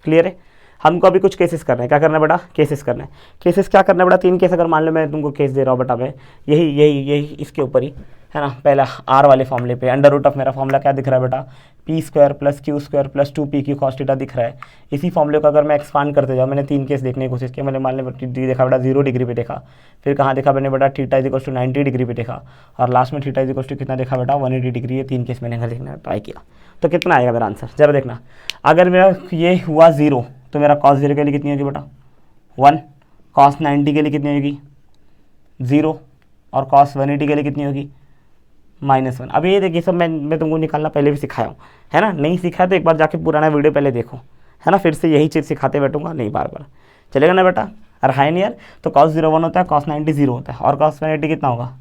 क्लियर है। हमको अभी कुछ केसेस करना है, क्या करना है बेटा, केसेस करना है। केसेस क्या करना है बेटा, 3 केस। अगर मान लो मैं तुमको केस दे रहा हूँ बेटा, मैं यही इसके ऊपर ही, है ना। पहला आर वाले फॉर्मूले पे अंडर रूट ऑफ मेरा फॉर्मूला क्या दिख रहा है बेटा, p square plus Q square plus 2 P Q cos theta दिख रहा है। इसी फॉर्मूले को अगर मैं एक्सपांड करते जाऊँ, मैंने 3 केस देखने की कोशिश की। मैंने मान लिया देखा बेटा 0 डिग्री पे देखा, फिर कहाँ देखा मैंने बेटा theta is equal to 90 degree पे देखा, और लास्ट में थीटा इज इक्वल टू कितना देखा बेटा 180 डिग्री। ये 3 केस मैंने देखना ट्राई किया, तो कितना आएगा मेरा आंसर जरा देखना। अगर मेरा ये हुआ 0 तो मेरा कॉस 0 के लिए कितनी होगी बेटा 1, कॉस 90 के लिए कितनी होगी 0, और कॉस 180 के लिए कितनी होगी -1। अब ये देखिए सब मैं तुमको निकालना पहले भी सिखाया हूँ, है ना। नहीं सिखाया तो एक बार जाके पुराना वीडियो पहले देखो, है ना। फिर से यही चीज़ सिखाते बैठूंगा नहीं बार बार, चलेगा ना बेटा। अरे हाई नहीं यार, तो कॉस 0 1 होता है, कॉस 90 0 होता है, और कॉस 180 कितना होगा,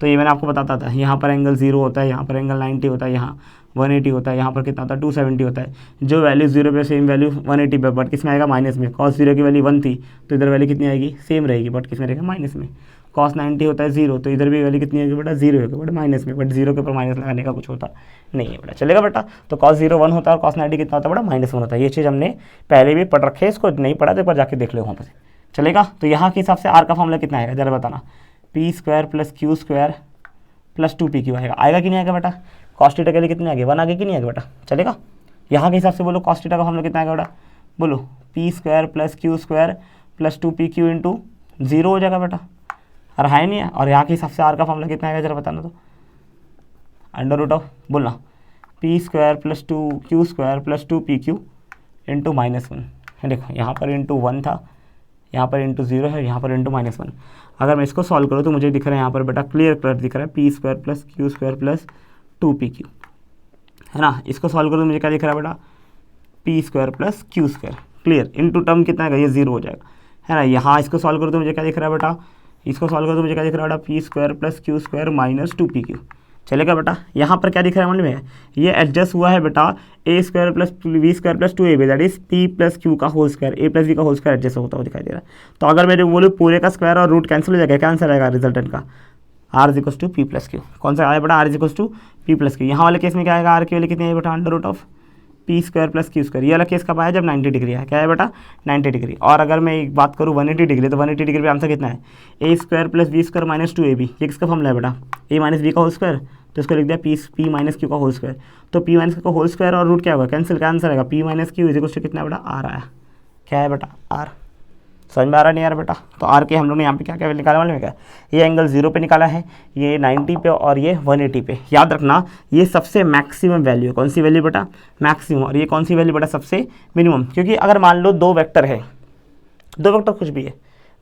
तो ये मैंने आपको बताता था। यहाँ पर एंगल 0 होता है, यहाँ पर एंगल 90 होता है, यहाँ 180 होता है, यहाँ पर कितना होता है 270 होता है। जो वैल्यू 0 पे सेम वैल्यू 180 पे, बट किस में आएगा माइनस में। cos 0 की वैल्यू 1 थी तो इधर वैल्यू कितनी आएगी सेम रहेगी, बट किस में रहेगा माइनस में। cos 90 होता है 0 तो इधर भी वैल्यू कितनी आएगी बेटा 0 होगी बट माइनस में, बट 0 के ऊपर माइनस लगाने का कुछ होता नहीं है बेटा, चलेगा बेटा। तो cos 0 1 होता है और cos 90 कितना होता है बेटा -1 होता है। ये चीज़ हमने पहले भी पढ़ रखे है, इसको नहीं पढ़ा तो एक बार जाके देख लो वहाँ पर, चलेगा। तो यहाँ के हिसाब से आर का फॉर्मूला कितना आएगा जरा बताना, p² + q² + 2pq आएगा कि नहीं आएगा बेटा। cos थीटा के लिए कितने आगे 1 आगे कि नहीं आएगा बेटा, चलेगा। यहाँ के हिसाब से बोलो cos थीटा का फॉर्मूला कितना आएगा बेटा, बोलो p² + q² + 2pq इंटू 0 हो जाएगा बेटा, और है नहीं है। और यहाँ के हिसाब से आर का फॉर्मूला कितना आएगा जरा बताना तो, √ बोलना p² + 2q² + 2pq इंटू -1। देखो यहाँ पर इंटू 1 था, यहाँ पर इंटू 0 है, यहाँ पर इंटू -1। अगर मैं इसको सॉल्व करूँ तो मुझे दिख रहा है यहाँ पर बेटा क्लियर दिख रहा है p² + q² + 2pq, है ना। इसको सॉल्व करो तो मुझे क्या दिख रहा है बेटा p² + q², clear. Into term कितना है ये 0 हो जाएगा, है ना। यहाँ इसको सॉल्व करो तो मुझे क्या दिख रहा है बेटा, इसको सॉल्व करो तो मुझे क्या दिख रहा है बेटा p² + q² - 2pq, चलेगा बेटा। यहाँ पर क्या दिख रहा है मालूम है, ये एडजस्ट हुआ है बेटा a² + b² + 2ab, that is p + q का होल स्क्वायर, a + b का होल स्क्वायर एडजस्ट होता हुआ दिखाई दे रहा है। तो अगर मैं बोलूँ पूरे का स्क्वायर और रूट कैंसिल हो जाएगा, क्या आंसर आएगा रिजल्टेंट का, r = p + q। कौन सा आया बेटा r = p + q। यहाँ वाले केस में क्या आएगा, r की वैल्यू कितनी है बेटा √ p² + q²। ये वाला केस कब आया जब 90 डिग्री है, क्या है बेटा 90 डिग्री। और अगर मैं एक बात करूँ 180 डिग्री, तो 180 डिग्री पे आंसर कितना है a² + b² - 2ab। ये किसका फॉर्मूला है बेटा a - b का होल स्क्वायर, तो इसको लिख दिया p - q का होल स्क्वायर। तो p - q का होल स्क्वायर और रूट क्या होगा कैंसिल, क्या आंसर आएगा p - q = कितना बेटा r आया, क्या है बेटा r। समझ में आ रहा नहीं यार बेटा। तो आर के हम लोग ने यहाँ पे क्या क्या निकाला मालूम है क्या, ये एंगल 0 पे निकाला है, ये 90 पे और ये 180 पे। याद रखना ये सबसे मैक्सिमम वैल्यू है, कौन सी वैल्यू बेटा मैक्सिमम, और ये कौन सी वैल्यू बेटा सबसे मिनिमम। क्योंकि अगर मान लो दो वेक्टर है, दो वेक्टर कुछ भी है,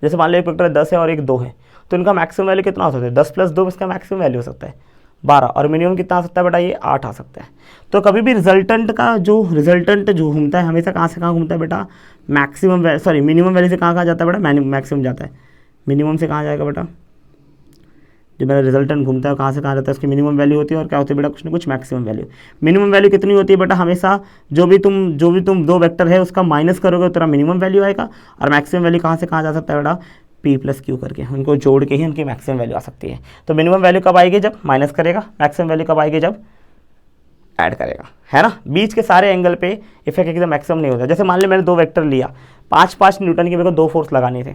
जैसे मान लो एक वेक्टर 10 है और एक 2 है, तो इनका मैक्सिमम वैल्यू कितना हो सकता है 10 + 2 इसका मैक्सिमम वैल्यू हो सकता है 12, और मिनिमम कितना आ सकता है बेटा ये 8 आ सकता है। तो कभी भी रिजल्टेंट जो घूमता है हमेशा कहाँ से कहाँ घूमता है बेटा मिनिमम वैल्यू से कहाँ जाता है बेटा मैक्सिमम जाता है। मिनिमम से कहाँ जाएगा बेटा, जो मेरा रिजल्टेंट घूमता है कहाँ से कहाँ जाता है, उसकी मिनिमम वैल्यू होती है, और क्या होती है बेटा कुछ ना कुछ मैक्सिमम वैल्यू। मिनिमम वैल्यू कितनी होती है बेटा हमेशा जो भी तुम दो वेक्टर है उसका माइनस करोगे तो तेरा मिनिमम वैल्यू आएगा, और मैक्सिमम वैल्यू कहाँ से कहाँ जा सकता है बेटा p + q करके, उनको जोड़ के ही उनकी मैक्सिमम वैल्यू आ सकती है। तो मिनिमम वैल्यू कब आएगी जब माइनस करेगा, मैक्सिमम वैल्यू कब आएगी जब ऐड करेगा, है ना। बीच के सारे एंगल पे इफेक्ट एकदम मैक्सिमम नहीं होता। जैसे मान लो मैंने दो वेक्टर लिया 5 न्यूटन की, मेरे को 2 फोर्स लगाने थे,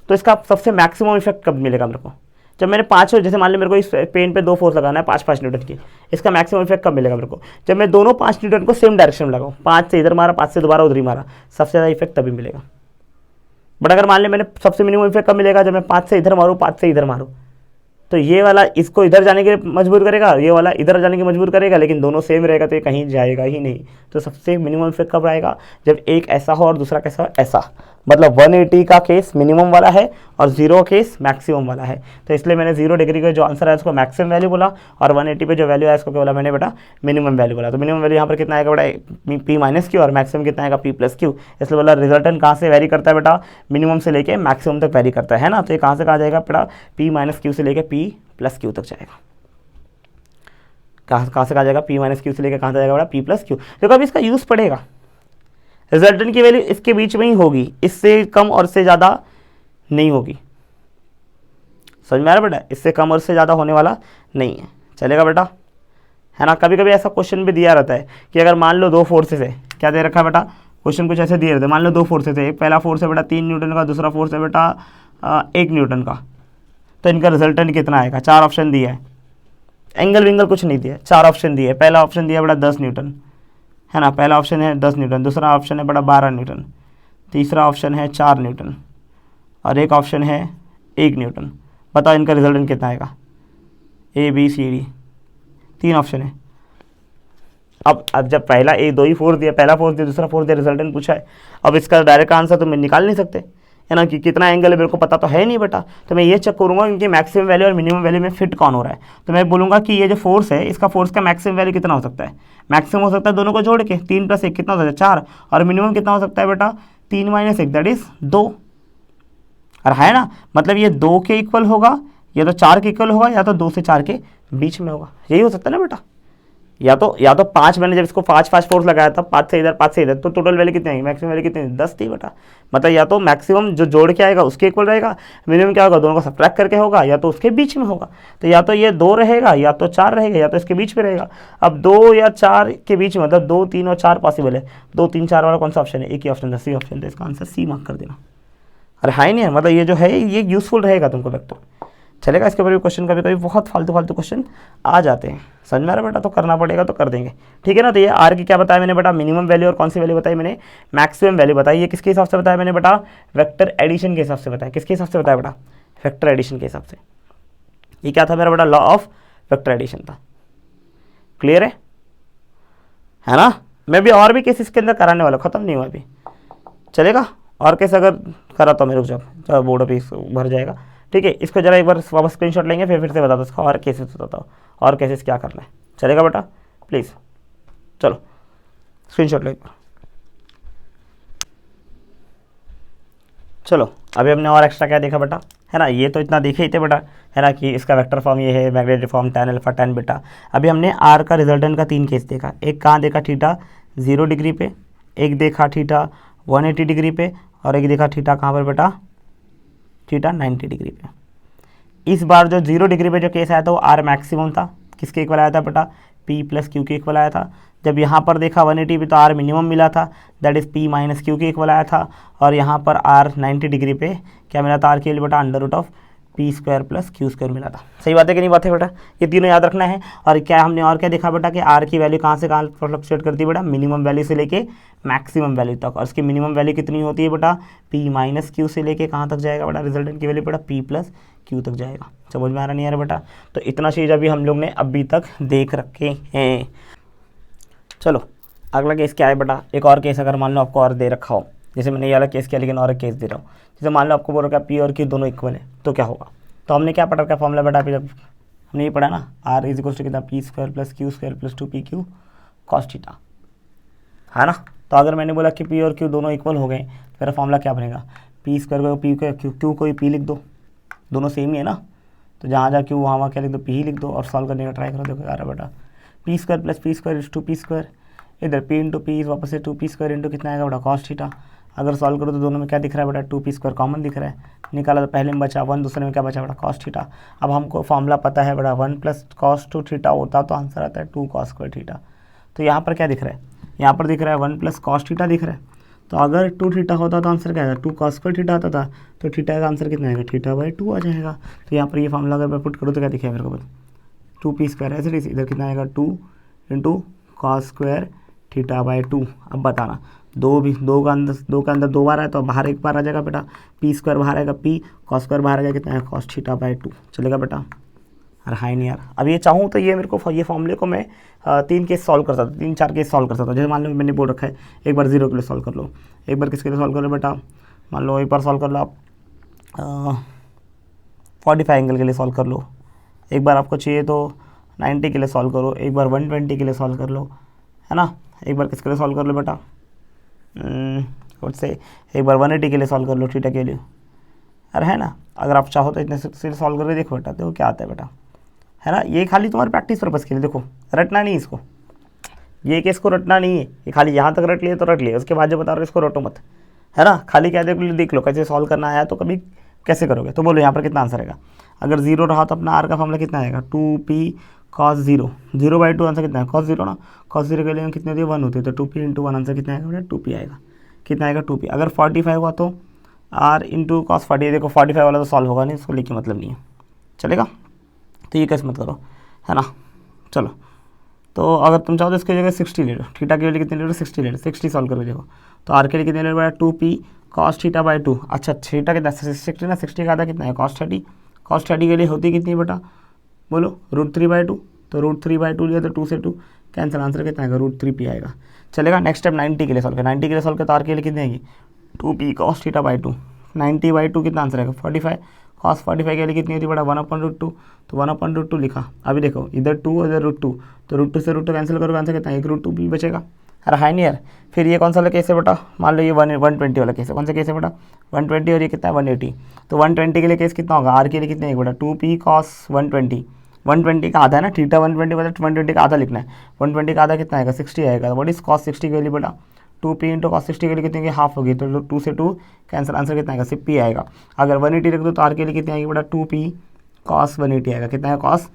तो इसका सबसे मैक्सिमम इफेक्ट कब मिलेगा मेरे को, जब मैंने 5, जैसे मान लो मेरे को इस पेन पे 2 फोर्स लगाना है 5 न्यूटन की, इसका मैक्सिमम इफेक्ट कब मिलेगा मेरे को, जब मैं दोनों 5 न्यूटन को सेम डायरेक्शन में लगाऊँ, 5 से इधर मारा 5 से दोबारा उधर ही मारा, सबसे ज़्यादा इफेक्ट तभी मिलेगा। बट अगर मान लें मैंने सबसे मिनिमम इफेक्ट कब मिलेगा जब मैं 5 से इधर मारूँ 5 से इधर मारूँ, तो ये वाला इसको इधर जाने के मजबूर करेगा, ये वाला इधर जाने के मजबूर करेगा, लेकिन दोनों सेम रहेगा तो ये कहीं जाएगा ही नहीं। तो सबसे मिनिमम इफेक्ट कब आएगा जब एक ऐसा हो और दूसरा कैसा हो ऐसा, मतलब 180 का केस मिनिमम वाला है और 0 केस मैक्सिमम वाला है। तो इसलिए मैंने 0 डिग्री का जो आंसर है उसको मैक्सिमम वैल्यू बोला, और 180 पे जो वैल्यू है उसको क्या बोला मैंने बेटा मिनिमम वैल्यू बोला। तो मिनिमम वैल्यू यहाँ पर कितना आएगा बेटा p - q, और मैक्सिमम कितना आएगा p + q। इसलिए बोला रिजल्टेंट कहाँ से वैरी करता है बेटा मिनिमम से लेके मैक्सिमम तक वैरी करता है ना। तो ये कहाँ से कहाँ जाएगा बेटा p - q से लेके p + q तक जाएगा। कहाँ से कहाँ जाएगा p - q से लेकर कहाँ जाएगा बेटा p + q। देखो अभी इसका यूज़ पड़ेगा, रिजल्टेंट की वैल्यू इसके बीच में ही होगी, इससे कम और इससे ज़्यादा नहीं होगी। समझ में आ रहा बेटा, इससे कम और इससे ज़्यादा होने वाला नहीं है, चलेगा बेटा, है ना। कभी कभी ऐसा क्वेश्चन भी दिया रहता है कि अगर मान लो 2 फोर्सेस है, क्या दे रखा है बेटा क्वेश्चन कुछ ऐसे दिए रहते हैं, मान लो 2 फोर्सेस है, एक पहला फोर्स है बेटा 3 न्यूटन का, दूसरा फोर्स है बेटा 1 न्यूटन का, तो इनका रिजल्टेंट कितना आएगा। 4 ऑप्शन दिया है, एंगल विंगल कुछ नहीं दिया, 4 ऑप्शन दिए। पहला ऑप्शन दिया बेटा 10 न्यूटन, है ना, पहला ऑप्शन है 10 न्यूटन, दूसरा ऑप्शन है बड़ा 12 न्यूटन, तीसरा ऑप्शन है 4 न्यूटन, और एक ऑप्शन है 1 न्यूटन। बताओ इनका रिजल्टेंट कितना आएगा, A B C D 3 option है। अब जब पहला 2 ही फोर्स दिया, पहला फोर्स दिया दूसरा फोर्स दिया, रिजल्टेंट पूछा है, अब इसका डायरेक्ट आंसर तो मैं निकाल नहीं सकते, है ना, कि कितना एंगल है मेरे को पता तो है नहीं बेटा। तो मैं ये चेक करूँगा इनकी मैक्सिमम वैल्यू और मिनिमम वैल्यू में फिट कौन हो रहा है। तो मैं बोलूँगा कि ये जो फोर्स है इसका फोर्स का मैक्सिमम वैल्यू कितना हो सकता है, मैक्सिमम हो सकता है दोनों को जोड़ के 3 + 1 कितना हो सकता है 4, और मिनिमम कितना हो सकता है बेटा 3 - 1 दैट इज 2, और है ना, मतलब ये 2 के इक्वल होगा या तो 4 के इक्वल होगा या तो 2 से 4 के बीच में होगा, यही हो सकता है ना बेटा, या तो 5 मैंने जब इसको 5 फोर्स लगाया था, 5 से इधर 5 से इधर, तो टोटल वैल्यू कितनी आएगी, मैक्सिमम वैल्यू कितनी 10 थी बेटा। मतलब या तो मैक्सिमम जो जोड़ के आएगा उसके इक्वल रहेगा, मिनिमम क्या होगा दोनों को सब्ट्रैक्ट करके होगा, या तो उसके बीच में होगा। तो या तो ये 2 रहेगा, या तो 4 रहेगा, या तो इसके बीच में रहेगा। अब 2 या 4 के बीच में, मतलब 2, 3 और 4 पॉसिबल है। 2, 3, 4 वाला कौन सा ऑप्शन है, एक ही ऑप्शन है, सी ऑप्शन। तो इसका आंसर सी मार्क कर देना। अरे हाँ ही नहीं है, मतलब ये जो है ये यूजफुल रहेगा तुमको वेक्टर, चलेगा। इसके ऊपर भी क्वेश्चन कभी कभी बहुत फालतू क्वेश्चन आ जाते हैं, समझ में आ रहा बेटा, तो करना पड़ेगा तो कर देंगे, ठीक है ना। तो ये आर की क्या बताया मैंने बेटा, मिनिमम वैल्यू, और कौन सी वैल्यू बताई मैंने, मैक्सिमम वैल्यू बताई। ये किसके हिसाब से बताया मैंने बेटा, वेक्टर एडिशन के हिसाब से बताया। किसके हिसाब से बताया बेटा, वेक्टर एडिशन के हिसाब से। ये क्या था मेरा बेटा, लॉ ऑफ वेक्टर एडिशन था। क्लियर है ना। मैं भी और भी केस इसके अंदर कराने वाला, खत्म नहीं हुआ अभी, चलेगा। और केस अगर करा तो मेरे को जब बोर्ड पे भर जाएगा, ठीक है। इसको जरा एक बार वापस स्क्रीनशॉट लेंगे, फिर से बता दो इसका और केसेस बताओ, और केसेस क्या करना है, चलेगा बेटा प्लीज़। चलो स्क्रीनशॉट लो एक बार। चलो अभी हमने और एक्स्ट्रा क्या देखा बेटा, है ना। ये तो इतना देखे ही थे बेटा, है ना, कि इसका वेक्टर फॉर्म ये है, magnetic form tan alpha tan beta. अभी हमने आर का रिजल्टेंट का 3 केस देखा। एक कहाँ देखा, थीटा 0 डिग्री पे, एक देखा थीटा 180 डिग्री पे, और एक देखा थीटा कहाँ पर बेटा, थीटा 90 डिग्री पे। इस बार जो 0 डिग्री पे जो केस आया था वो आर मैक्सिमम था, किसके इक्वल आया था बेटा, पी प्लस क्यू के इक्वल आया था। जब यहाँ पर देखा 180 पे तो आर मिनिमम मिला था, that is P minus Q के इक्वल आया था। और यहाँ पर आर 90 डिग्री पे क्या मिला था, आर के लिए बेटा under root of P square plus Q square मिला था। सही बात है कि नहीं बात है बेटा, ये तीनों याद रखना है। और क्या हमने और क्या देखा बेटा, कि आर की वैल्यू कहाँ से कहाँ फ्लक्चुएट करती है बेटा, मिनिमम वैल्यू से लेके मैक्सिमम वैल्यू तक। और इसकी मिनिमम वैल्यू कितनी होती है बेटा, पी माइनस क्यू से लेके कहाँ तक जाएगा बेटा, रिजल्टेंट की वैल्यू बेटा पी प्लस क्यू तक जाएगा। समझ में आ रहा नहीं आ रहा बेटा। तो इतना चीज़ अभी हम लोग ने अभी तक देख रखे हैं। चलो अगला केस क्या है बेटा, एक और केस अगर मान लो आपको और दे रखा हो, जैसे मैंने ये वाला केस किया लेकिन और एक केस दे रहा हूँ। जैसे मान लो आपको बोल रखा है पी और क्यू दोनों इक्वल है, तो क्या होगा। तो हमने क्या पढ़ा रखा फॉर्मूला बेटा, अभी तक हमने ये पढ़ा ना, आर इज इक्वल टू कितना, P square plus Q square plus 2pq cos theta, है ना। तो अगर मैंने बोला कि पी और क्यू दोनों इक्वल हो गए तो मेरा फॉर्मूला क्या बनेगा, पी स्क्वायर को पी को क्यू को पी लिख दो, दोनों सेम ही है ना। तो जहाँ जहाँ क्यू वहाँ क्या लिख दो, पी ही लिख दो, और सॉल्व करने का ट्राई करो। देखो यार बेटा, p square plus P square is 2p square, इधर p इंटू पी वापस से 2p स्क्वायर इंटू कितना आएगा बेटा, कॉस थीटा। अगर सॉल्व करो तो दोनों में क्या दिख रहा है बेटा, 2p स्क्वायर कॉमन दिख रहा है, निकाला तो पहले में बचा 1, दूसरे में क्या बचा बेटा, कॉस थीटा। अब हमको फॉर्मूला पता है बेटा 1 प्लस कॉस 2 थीटा होता तो आंसर आता है 2 कॉस स्क्वायर थीटा। तो यहाँ पर क्या दिख रहा है, यहाँ पर दिख रहा है 1 प्लस कॉस थीटा दिख रहा है। तो अगर 2 थीटा होता तो आंसर क्या आएगा, 2 कॉस स्क्वायर थीटा आता था, तो थीटा का आंसर कितना आएगा, थीटा बाई 2 आ जाएगा। तो यहाँ पर ये फॉर्मूला अगर मैं पुट करूँ तो क्या दिखेगा मेरे को, 2p स्क्वायर ऐसे इधर कितना आएगा 2 into cos square theta by 2। अब बताना, दो के अंदर 2 बार आया तो बाहर 1 बार आ जाएगा बेटा, पी स्क्वायर बाहर आएगा, पी कॉस स्क्वायर बाहर आ जाएगा, कितना है कॉस थीटा बाई 2, चलेगा बेटा। अरे हाई नहीं यार, अब ये चाहूँ तो ये मेरे को ये फॉर्मूले को मैं 3 केस सॉल्व कर सकता हूँ, 3-4 केस सॉल्व कर सकता हूँ। जैसे मान लो मैंने बोल रखा है एक बार 0 के लिए सॉल्व कर लो, एक बार किसके लिए सॉल्व कर लो बेटा, मान लो एक बार सॉल्व कर लो आप 45 एंगल के लिए सॉल्व कर लो, एक बार आपको चाहिए तो 90 के लिए सॉल्व करो, एक बार 120 के लिए सॉल्व कर लो, है ना। एक बार किसके लिए सॉल्व कर लो बेटा, से एक बार 180 के लिए सॉल्व कर लो थीटा के लिए, अरे है ना। अगर आप चाहो तो इतने से सॉल्व करके देखो बेटा, देखो क्या आता है बेटा, है ना। ये खाली तुम्हारे प्रैक्टिस पर्पज़ के लिए, देखो रटना नहीं इसको, ये केस को रटना नहीं है, ये खाली यहाँ तक रट लिए तो रट लिए, उसके बाद जो बता रहे हो इसको रटो मत, है ना। खाली क्या देख लो कैसे सॉल्व करना आया तो कभी कैसे करोगे। तो बोलो यहाँ पर कितना आंसर आएगा, अगर 0 रहा तो अपना आर का फॉर्मूला कितना आएगा, 2p cos 0, 0/2 आंसर कितना है, cos 0 ना, cos 0 के लिए कितने होती है 1 होती है, तो 2p इंटू 1 आंसर कितना आएगा बेटा 2p आएगा, कितना आएगा 2p। अगर 45 हुआ तो r इंटू कॉस 40, देखो 45 वाला तो सॉल्व होगा नहीं, इसको लेके मतलब नहीं है, चलेगा। तो ये कैसे मत करो, है ना। चलो तो अगर तुम चाहो तो इसकी जगह 60 ले लो, थीटा के लिए कितने ले लो 60 ले लो, 60 सॉल्व करके देखो। तो आर के लिए कितने ले लो बेटा 2p cos थीटा बाई 2, अच्छा थीटा कितना 60 ना, 60 का आधा कितना है cos 30, cos 30 के लिए होती कितनी है बेटा, बोलो √3/2, तो √3/2 लिया तो 2 से 2 कैंसिल, आंसर कितना आएगा √3p आएगा, चलेगा। नेक्स्ट स्टेप 90 के लिए सॉल्व कर, 90 के लिए सॉल्व कर तो आर के लिए कितनी आएगी 2p cos थीटा बाई 2, 90/2 कितना आंसर आएगा 45, cos 45 के लिए कितनी होती है बड़ा 1/√2, तो 1/√2 लिखा। अभी देखो इधर 2 इधर √2, तो √2 से √2 कैंसिल करोगे आंसर कितना है 1√2p बचेगा। अरे हाई नहीं यार। फिर ये कौन सा वाला केस है बेटा, मान लो ये 120 वाला केस है, कौन सा केस है बेटा 120, और ये कितना है 180, तो 120 के लिए केस कितना होगा, आर के लिए कितने है बेटा 2p cos 120, 120 का आधा है ना, थीटा 120 मतलब 120 का आधा लिखना है। 120 का आधा कितना आएगा, 60 आएगा। व्हाट इज कॉस 60 की वैल्यू बेटा, 2p इंटू कॉस 60 की वैल्यू कितनी होगी, हाफ होगी, तो 2 से 2 कैंसिल, आंसर कितना आएगा, 6p आएगा। अगर 180 रख दो तो आर के लिए कितनी आएगी बेटा, 2p कॉस 180 आएगा। कितना है कॉस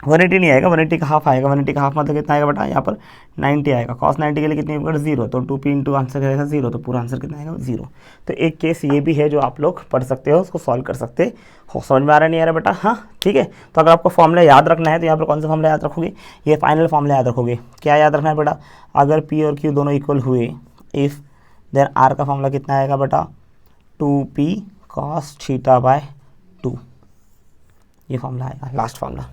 180 नहीं आएगा, 180 का हाफ आएगा। 180 का हाफ मतलब कितना आएगा बेटा, यहाँ पर 90 आएगा। कॉस 90 के लिए कितनी होगा, 0, तो 2p इंटू आंसर आएगा 0, तो पूरा आंसर कितना आएगा, 0। तो एक केस ये भी है जो आप लोग पढ़ सकते हो, उसको सॉल्व कर सकते हो। समझ में आ रहा नहीं आ रहा बेटा, हाँ ठीक है। तो अगर आपको फॉर्मूला याद रखना है तो यहाँ पर कौन सा फॉर्मूला याद रखोगे, ये फाइनल फॉर्मूला याद रखोगे। क्या याद रखना है बेटा, अगर p और q दोनों इक्वल हुए, इफ़ देन r का फॉर्मूला कितना आएगा बेटा, 2p cos थीटा बाय 2, ये फॉर्मूला आएगा लास्ट फॉर्मूला।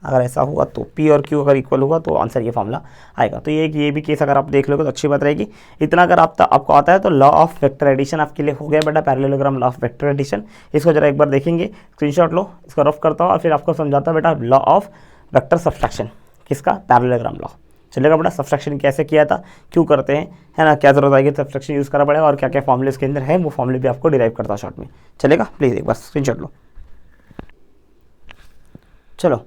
अगर ऐसा हुआ तो p और q अगर इक्वल होगा तो आंसर ये फॉर्मूला आएगा। तो ये भी केस अगर आप देख लोगे तो अच्छी बात रहेगी। इतना अगर आपको आता है तो लॉ ऑफ वेक्टर एडिशन आपके लिए हो गया बेटा, parallelogram law of vector addition. इसको जरा एक बार देखेंगे, स्क्रीनशॉट लो, इसको रफ करता हूँ और फिर आपको समझाता हूँ बेटा लॉ ऑफ वेक्टर सब्सट्रैक्शन, किसका, पैरेललोग्राम लॉ। चलेगा बेटा, सब्सट्रैक्शन कैसे किया था, क्यों करते हैं, है ना, क्या जरूरत आएगी सब्सट्रैक्शन यूज़ करना पड़ेगा और क्या क्या फॉर्मूले इसके अंदर है, वो फॉर्मूले भी आपको डिराइव करता हूँ शॉर्ट में। चलेगा, प्लीज़ एक बार स्क्रीनशॉट लो। चलो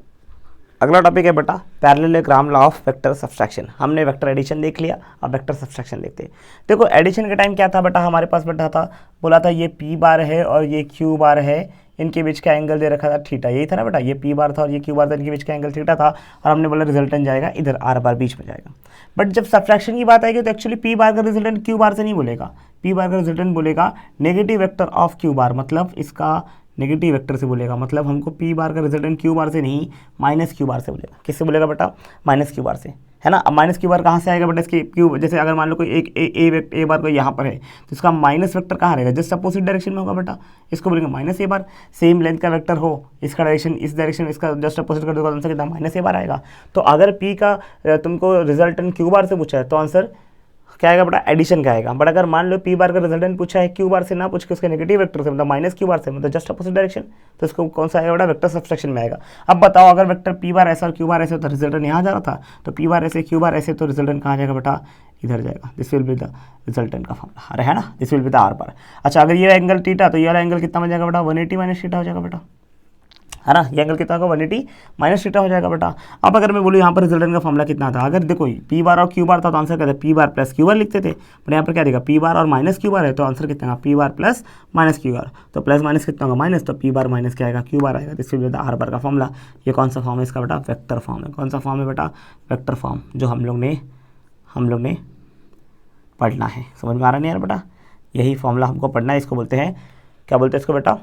अगला टॉपिक है बेटा parallelogram law of vector subtraction. हमने वेक्टर एडिशन देख लिया, अब वेक्टर सब्सट्रैक्शन देखते हैं। देखो एडिशन के टाइम क्या था बेटा, हमारे पास बेटा था, बोला था ये p बार है और ये q बार है, इनके बीच का एंगल दे रखा था थीटा, यही था ना बेटा, ये p बार था और ये q बार था, इनके बीच का एंगल थीटा था, और हमने बोला रिजल्टेंट जाएगा इधर, r बार बीच में जाएगा। बट जब सब्सट्रैक्शन की बात आएगी तो एक्चुअली p बार का रिजल्टेंट q बार से नहीं बोलेगा, p बार का रिजल्टेंट बोलेगा नेगेटिव वेक्टर ऑफ q बार, मतलब इसका नेगेटिव वेक्टर से बोलेगा। मतलब हमको p बार का रिजल्टेंट q बार से नहीं माइनस q बार से बोलेगा। किससे बोलेगा बेटा, माइनस q बार से, है ना। अब माइनस q बार कहाँ से आएगा बेटा, इसकी q, जैसे अगर मान लो कोई एक a बार कोई यहाँ पर है तो इसका माइनस वेक्टर कहाँ रहेगा, जस्ट अपोजिट डायरेक्शन में होगा बेटा, इसको बोलेंगे minus a bar. Same length का वेक्टर हो, इसका डायरेक्शन इस डायरेक्शन, इसका जस्ट अपोजिट कर दोगे, आंसर कितना, माइनस a बार आएगा। तो अगर p का तुमको रिजल्टेंट q बार से पूछा है तो आंसर क्या आएगा बेटा, एडिशन का आएगा। बट अगर मान लो p बार का रिजल्टेंट पूछा है q बार से ना पूछ के उसके नेगेटिव वेक्टर से, मतलब माइनस q बार से, मतलब जस्ट अपोजिट डायरेक्शन, तो इसको कौन सा आएगा बेटा, वेक्टर सब्सट्रैक्शन में आएगा। अब बताओ अगर वेक्टर p बार ऐसा और q बार ऐसे तो रिजल्टेंट यहाँ जा रहा था, तो p बार ऐसे q बार ऐसे तो रिजल्टेंट कहाँ जाएगा बेटा, इधर जाएगा। This will be the resultant का फॉर्मूला, अरे है ना, this will be the r बार। अच्छा अगर ये एंगल थीटा तो ये वाला एंगल कितना बन जाएगा बेटा, 180 माइनस थीटा हो जाएगा बेटा, है ना। ये एंगल कितना होगा, 180 माइनस थीटा हो जाएगा बेटा। अब अगर मैं बोलूँ यहाँ पर रिजल्टेंट का फॉर्मूला कितना था, अगर देखो p बार और q बार था तो आंसर क्या था, p बार प्लस q बार लिखते थे, बट यहाँ पर क्या देगा, p बार और माइनस q बार है तो आंसर कितना होगा, p बार प्लस माइनस q बार, तो प्लस माइनस कितना होगा, माइनस, तो p बार माइनस क्या आएगा, q बार आएगा। This will be the r बार का फॉर्मूला। ये कौन सा फॉर्म है इसका बेटा, वेक्टर फॉर्म है। कौन सा फॉर्म है बेटा, वेक्टर फॉर्म, जो हम लोग ने पढ़ना है। समझ में आ रहा नहीं यार बेटा, यही फॉर्मूला हमको पढ़ना है। इसको बोलते हैं, क्या बोलते हैं इसको बेटा,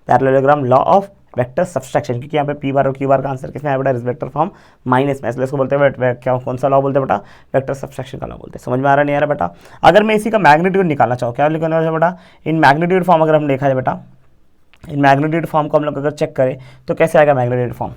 parallelogram law of vector subtraction, क्योंकि यहाँ पे p बार और q बार का आंसर किसमें है बेटा, वेक्टर फॉर्म माइनस में, इसलिए इसको बोलते हैं क्या, कौन सा लॉ बोलते हैं बेटा, वेक्टर सब्सट्रैक्शन का लॉ बोलते हैं। समझ में आ रहा नहीं आ रहा बेटा। अगर मैं इसी का मैग्नीट्यूड निकालना चाहूँ, क्या निकालना है बेटा, इन मैग्नीट्यूड फॉर्म अगर हम देखा जाए बेटा, इन मैग्नीट्यूड फॉर्म को हम लोग अगर चेक करें तो कैसे आएगा मैग्नीट्यूड फॉर्म,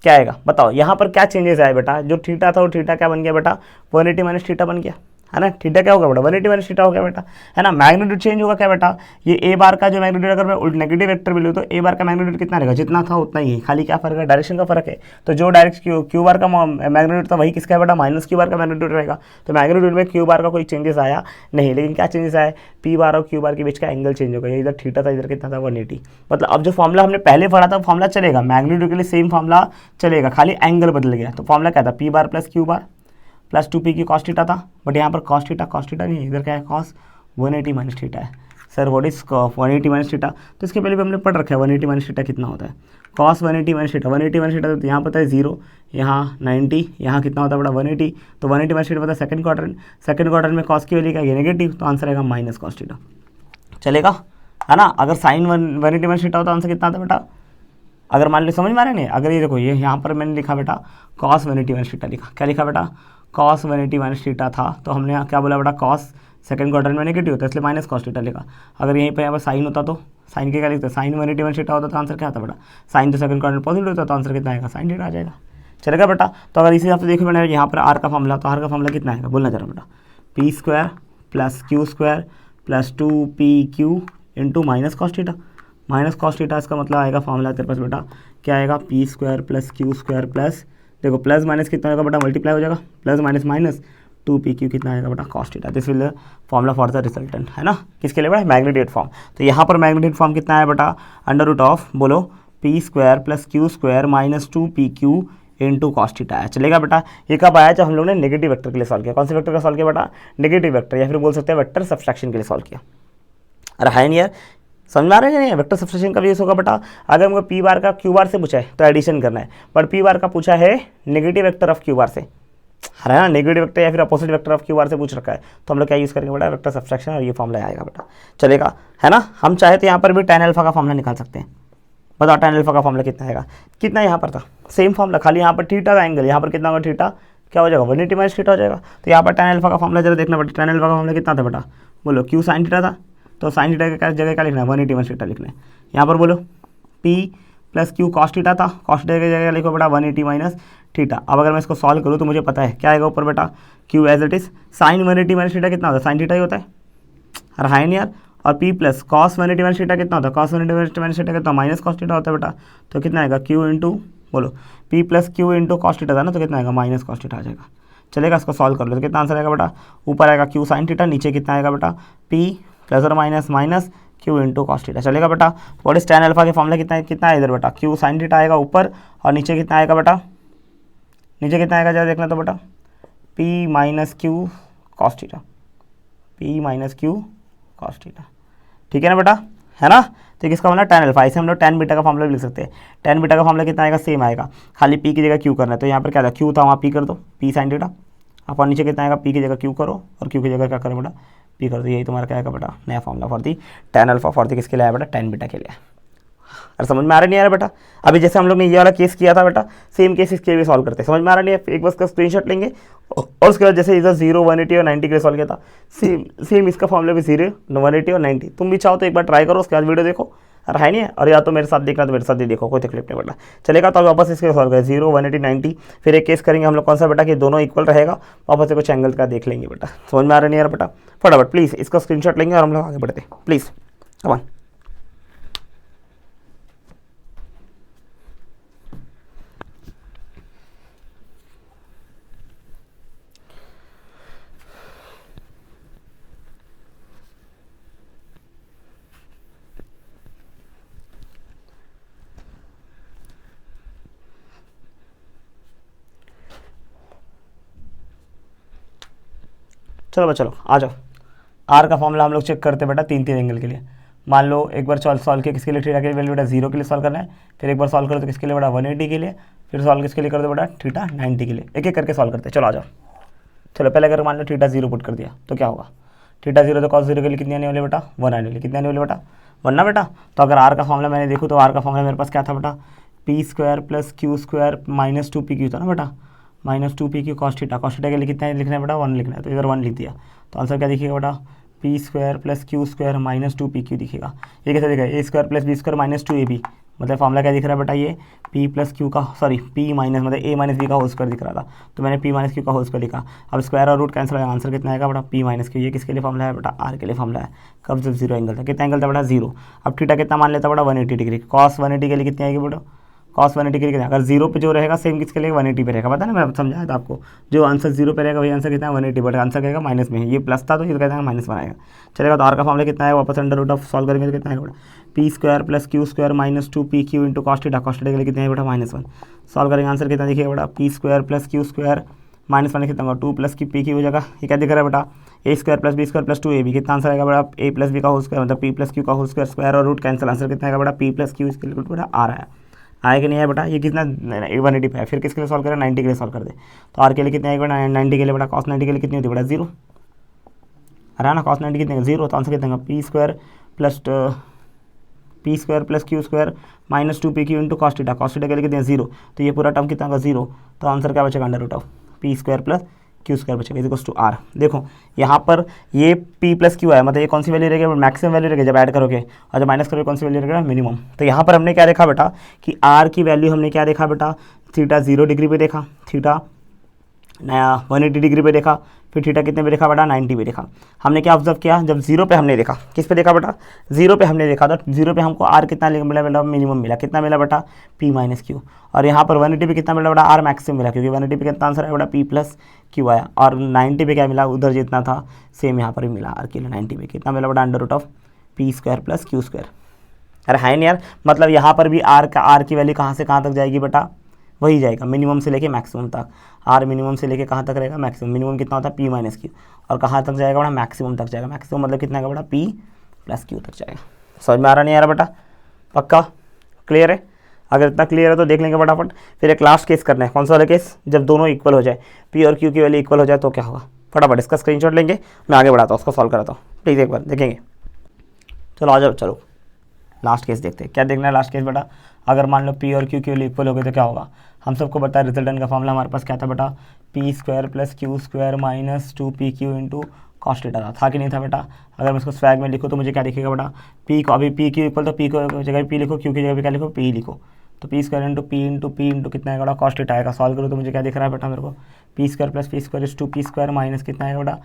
क्या आएगा बताओ। यहाँ पर क्या चेंजेस आए बेटा, जो थीटा था वो थीटा क्या बन गया बेटा, 180 माइनस थीटा बन गया, है ना। थीटा क्या होगा बेटा, 180 माइनस थीटा हो गया बेटा, है ना। मैग्नीट्यूड चेंज होगा क्या बेटा, ये a बार का जो मैग्नीट्यूड अगर मैं उल्ट नेगेटिव वेक्टर भी लूँ तो a बार का मैग्नीट्यूड कितना रहेगा, जितना था उतना ही, खाली क्या फर्क है, डायरेक्शन का फर्क है। तो जो डायरेक्ट q बार का मैग्नीट्यूड था वही किसका है बेटा, माइनस q बार का मैग्नीट्यूड रहेगा। तो मैग्नीट्यूड में q बार का कोई चेंजेस आया नहीं, लेकिन क्या चेंजेस आया, p बार और q बार के बीच का एंगल चेंज हो गया। इधर थीटा था, इधर कितना था, 180। मतलब अब जो फॉर्मूला हमने पहले पढ़ा था फॉर्मूला चलेगा, मैग्नीट्यूड के लिए सेम फॉर्मूला चलेगा, खाली एंगल बदल गया। तो फॉर्मूला क्या था, p बार प्लस q बार प्लस 2p की कॉस थीटा था, बट यहाँ पर कॉस थीटा नहीं है, इधर क्या है, कॉस 180 माइनस थीटा है। Sir what is 180 minus theta, तो इसके पहले भी हमने पढ़ रखा है 180 माइनस थीटा कितना होता है, cos 180 minus theta. 180 minus theta तो यहाँ पता है 0, यहाँ 90, यहाँ कितना होता है बड़ा 180, तो 180 माइनस थीटा पता है सेकंड क्वाड्रेंट में कॉस की वैल्यू क्या है, नेगेटिव, तो आंसर आएगा माइनस कॉस थीटा। चलेगा, है ना। अगर साइन 180 माइनस थीटा होता आंसर कितना आता बेटा, अगर मान लो, समझ में आ रहा है नहीं, अगर ये देखो ये यहाँ पर मैंने लिखा बेटा कॉस 180 माइनस थीटा लिखा, क्या लिखा बेटा, कॉस 180 माइनस थीटा था, तो हमने यहाँ क्या बोला बेटा, कॉस सेकंड क्वाड्रेंट में नेगेटिव होता है इसलिए माइनस कॉस थीटा लिखा। अगर यहीं पर यहाँ पर साइन होता तो साइन के क्या लिखते हैं, साइन 180 माइनस थीटा होता तो आंसर क्या आता बेटा, साइन तो सेकंड क्वाड्रेंट पॉजिटिव होता तो आंसर कितना आएगा, साइन थीटा आ जाएगा। चलेगा बेटा। तो अगर इसी हिसाब से देखो बेटा, यहाँ पर आर का फॉर्मूला, तो आर का फॉर्मूला कितना आएगा, बोलना जरा बेटा, p square plus q square plus 2pq into minus cos theta. Minus cos theta इसका मतलब आएगा फॉर्मूला तेरे पास बेटा, क्या आएगा, p square plus q square plus, देखो प्लस माइनस कितना आएगा बेटा, मल्टीप्लाई हो जाएगा, प्लस माइनस माइनस 2pq कितना आएगा बेटा, cos theta. This will formula for the resultant, है ना, किसके लिए बेटा, मैग्नीट्यूड फॉर्म। तो यहाँ पर मैग्नीट्यूड फॉर्म कितना है बेटा, अंडर रूट ऑफ, बोलो P square plus Q square minus 2pq into cos theta आया। चलेगा बेटा। ये कब आया? जब हम लोग ने नेगेटिव वेक्टर के लिए सॉल्व किया। कौन से वेक्टर का सॉल्व किया बेटा? नेगेटिव वेक्टर, या फिर बोल सकते हैं वेक्टर सब्सट्रैक्शन के लिए सॉल्व किया। अरे है नहीं यार, समझ में आ रहा है नहीं? वेक्टर सब्सट्रैक्शन का भी यूज होगा बेटा। अगर हमको पी बार का क्यू बार से पूछा है तो एडिशन करना है, बट पी बार का पूछा है negative vector of Q bar से, है ना? नेगेटिव वेक्टर या फिर opposite vector of Q bar से पूछ रखा है, तो हम लोग क्या यूज़ करेंगे बेटा? वेक्टर सब्सट्रैक्शन, और ये फॉर्मूला आएगा बेटा। चलेगा, है ना? हम चाहे तो यहाँ पर भी tan अल्फा का फॉर्मूला निकाल सकते हैं। बताओ tan अल्फा का फॉर्मूला कितना आएगा? कितना यहाँ पर था सेम फॉर्मूला, खाली यहाँ पर थीटा का एंगल, यहाँ पर कितना होगा? थीटा क्या हो जाएगा? 180 माइनस थीटा हो जाएगा। तो यहाँ पर tan अल्फा का फॉर्मूला जरा देखना बेटा। tan अल्फा का फॉर्मूला कितना था बेटा? बोलो। क्यू साइन थीटा था, तो साइन थीटा का जगह क्या लिखना है? 180 माइनस थीटा लिखना है। यहाँ पर बोलो p plus q cos theta था, कॉस थीटा की जगह लिखो बेटा 180 माइनस थीटा। अब अगर मैं इसको सॉल्व करूँ तो मुझे पता है क्या आएगा ऊपर बेटा? Q as it is sine 180 minus theta कितना होता है? साइन थीटा ही होता है, अरे है नहीं यार। और p plus cos 180 minus theta कितना होता है? कॉस 180 माइनस थीटा कितना? माइनस कॉस थीटा होता है बेटा। तो कितना आएगा? क्यू इंटू, बोलो p plus Q into cos theta था ना, तो कितना आएगा? माइनस कॉस थीटा आ जाएगा। चलेगा, इसको सॉल्व कर लो तो कितना आंसर आएगा बेटा? ऊपर आएगा क्यू साइन थीटा, नीचे कितना आएगा बेटा? p प्लस और minus minus Q into cos theta. चलेगा बेटा। व्हाट इज tan अल्फा के फॉर्मूला कितना है? कितना है इधर बेटा? क्यू साइन थीटा आएगा ऊपर, और नीचे कितना आएगा बेटा? नीचे कितना आएगा जरा देखना तो बेटा? p minus Q cos theta, p minus Q cos theta. ठीक है ना बेटा, है ना? तो किसका फॉर्मूला? tan alpha. इसे हम लोग tan बीटा का फॉर्मूला भी लिख सकते हैं। tan बीटा का फॉर्मूला कितना आएगा? सेम आएगा, खाली p की जगह q करना है। तो यहाँ पर क्या था? q था, वहाँ p कर दो, p साइन थीटा। अब नीचे कितना आएगा? p की जगह q करो, और q की जगह क्या करो बेटा? p कर दो। यही तुम्हारा क्या आएगा बेटा? नया formula for the tan alpha, for the किसके लिए आया बेटा? tan बीटा के लिए। अरे समझ में आ रहा नहीं आ रहा बेटा? अभी जैसे हम लोग ने ये वाला केस किया था बेटा, सेम केस इसके भी सॉल्व करते हैं। समझ में आ रहा नहीं है? एक बस का स्क्रीनशॉट लेंगे, और उसके बाद जैसे इधर 0, 180 और 90 के लिए सॉल्व किया था, सेम इसका फॉर्मूला भी 0, 180 और 90। तुम भी चाहो तो एक बार ट्राई करो, उसके बाद वीडियो देखो। अरे है नहीं है? और या तो मेरे साथ देखना तो मेरे साथ ही देखो, कोई तकलीफ नहीं बेटा। चलेगा, तो वापस इसके सॉल्व करें 0, 180, 90। फिर एक केस करेंगे हम लोग, कौन सा बेटा? कि दोनों इक्वल रहेगा। वापस से कुछ एंगल का देख लेंगे बेटा। समझ में आ रहा नहीं यार बेटा? फटाफट प्लीज़ इसका स्क्रीनशॉट लेंगे और हम लोग आगे बढ़ते, प्लीज़ कम ऑन। चलो चलो आ जाओ। आर का फॉर्मूला हम लोग चेक करते हैं बेटा 3 एंगल के लिए। मान लो एक बार सॉल्व किया किसके लिए? थीटा के वैल्यू बेटा 0 के लिए सॉल्व करना है। फिर एक बार सॉल्व करो तो किसके लिए बेटा? 180 के लिए। फिर सॉल्व किसके लिए कर दो बेटा? थीटा 90 के लिए। एक एक करके सॉल्व करते हैं। चलो आ जाओ। चलो पहले अगर मान लो थीटा 0 पुट कर दिया तो क्या होगा? थीटा 0 तो कॉस 0 के लिए कितनी आने वाली बेटा? 1 आने वाली। कितनी आने वाली बेटा? 1 ना बेटा। तो अगर आर का फॉर्मूला मैंने देखूँ तो आर का फॉर्मूला मेरे पास क्या था बेटा? P square plus Q square minus 2pq था ना बेटा? Minus 2pq cos theta. Cos theta के लिए कितना लिखना है बेटा? 1 लिखना है। तो इधर 1 लिख दिया, तो आंसर क्या दिखेगा बेटा? P square plus Q square minus 2pq दिखेगा। ये कैसे दिखेगा? A square plus b square minus 2ab। मतलब फॉर्मूला क्या दिख रहा है बेटा? ये p प्लस क्यू का, सॉरी p माइनस मतलब a माइनस बी का होल स्क्वायर दिख रहा था, तो मैंने p माइनस क्यू का होल स्क्वायर लिखा। अब स्क्वायर और रूट कैंसिल होगा, आंसर कितना आएगा बेटा? p minus Q. ये किसके लिए फॉर्मूला है बेटा? r के लिए फॉर्मूला है। कब? जब 0 एंगल था। कितना एंगल था बेटा? 0। अब थीटा कितना मान लेता बेटा? 180 डिग्री। कॉस 180 के लिए कितनी आएगी बेटा? कॉस 180 के लिए कितना? अगर 0 पे जो रहेगा सेम किसके लिए? 180 पे रहेगा। पता ना, मैं समझाया था आपको। जो आंसर 0 पे रहेगा वही आंसर कितना है? 180। बट आंसर कहेगा माइनस में है। ये प्लस था तो ये कहता है माइनस में आएगा। चलेगा, तो आर का फॉर्मूला कितना है? वापस अंडर रूट ऑफ सॉल्व करेंगे तो कितना आएगा बेटा? P square plus Q square minus 2pq into cos theta. Cos theta के लिए कितना है बेटा? -1। सॉल्व करेंगे, आंसर कितना दिखेगा बेटा? P square plus Q square -1 कितना होगा? 2 प्लस की पी की हो जाएगा। ये क्या दिख रहा है बेटा? A square plus b square plus 2ab। कितना आंसर आएगा बेटा? ए प्लस बी का होल स्क्वायर मतलब पी प्लस क्यू का होल स्क्वायर। स्क्वायर और रूट कैंसिल, आंसर कितना आएगा बेटा? पी प्लस क्यू इसके लिए बेटा आ रहा है। आए कि नहीं है बेटा? ये कितना? 180 पे है। फिर किसके लिए सॉल्व करें? 90 के लिए सॉल्व कर दे। तो आर के लिए कितने आएगा बेटा? 90 के लिए बेटा। कॉस 90 के लिए कितनी होती है बेटा? 0। अरे है ना, कॉस 90 कितने? 0। तो आंसर कितना? P square plus Q square minus 2pq into cos theta. Cos theta के लिए कितने? 0। तो ये पूरा टर्म कितना होगा? 0। तो आंसर क्या बचेगा? Under root of P square plus Q square बचेगा इक्वल्स टू आर। देखो यहाँ पर ये p प्लस क्यू है, मतलब ये कौन सी वैल्यू रहेगी? मैक्सिमम वैल्यू रहेगी जब ऐड करोगे, और जब माइनस करोगे कौन सी वैल्यू रहेगा? मिनिमम। तो यहाँ पर हमने क्या देखा बेटा? कि r की वैल्यू हमने क्या देखा बेटा? थीटा 0 डिग्री पे देखा, थीटा 180 डिग्री पे देखा, फिर थीटा कितने पे देखा बेटा? 90 पे देखा। हमने क्या ऑब्जर्व किया? जब 0 पे हमने देखा, किस पे देखा बेटा? 0 पे हमने देखा, तो 0 पे हमको r कितना मिला बेटा? मिनिमम मिला। कितना मिला बेटा? p minus Q. और यहाँ पर 180 पे कितना मिला बेटा? r मैक्सिमम मिला, क्योंकि 180 पे कितना आंसर है बेटा? p प्लस क्यू आया। और 90 पे क्या मिला? उधर जितना था सेम यहाँ पर भी मिला। r के लिए 90 पे कितना मिला बेटा? Under root of P square plus Q square. अरे है नहीं यार, मतलब यहाँ पर भी आर की वैल्यू कहाँ से कहाँ तक जाएगी बेटा, वही जाएगा मिनिमम से लेके मैक्सिमम तक। आर मिनिमम से लेके कहाँ तक रहेगा, मैक्सिमम। मिनिमम कितना होता है पी माइनस क्यू, और कहाँ तक जाएगा बेटा, मैक्सिमम तक जाएगा। मैक्सिमम मतलब कितना का बेटा, पी प्लस क्यू तक जाएगा। समझ में आ रहा नहीं आ रहा बेटा, पक्का क्लियर है? अगर इतना क्लियर है तो देख लेंगे फटाफट। फिर एक लास्ट केस करना है, कौन सा वाला केस, जब दोनों इक्वल हो जाए, पी और क्यू की वैल्यू इक्वल हो जाए तो क्या होगा। फटाफट इसका स्क्रीनशॉट लेंगे, मैं आगे बढ़ाता हूँ, उसको सॉल्व कराता हूँ प्लीज़, एक बार देखेंगे। चलो आ जाओ, चलो लास्ट केस देखते हैं। क्या देखना है लास्ट केस बेटा, अगर मान लो पी और क्यू की वैल्यू इक्वल हो गई तो क्या होगा। हम सबको पता है रिजल्टेंट का फॉर्मूला हमारे पास क्या था बेटा, p square plus Q square minus 2pq into cos theta था कि नहीं था बेटा। अगर मैं इसको स्वैग में लिखूँ तो मुझे क्या दिखेगा बेटा, पी को, अभी पी क्यू इक्वल तो पी को जगह पी लिखो, क्यू की जगह क्या लिखो, पी लिखो। तो P square into P into कितना आएगा बेटा, कॉस्ट थीटा आएगा। सॉल्व करो तो मुझे क्या दिख रहा है बेटा मेरे को, P square plus P square is 2p square minus कितना आएगा बेटा,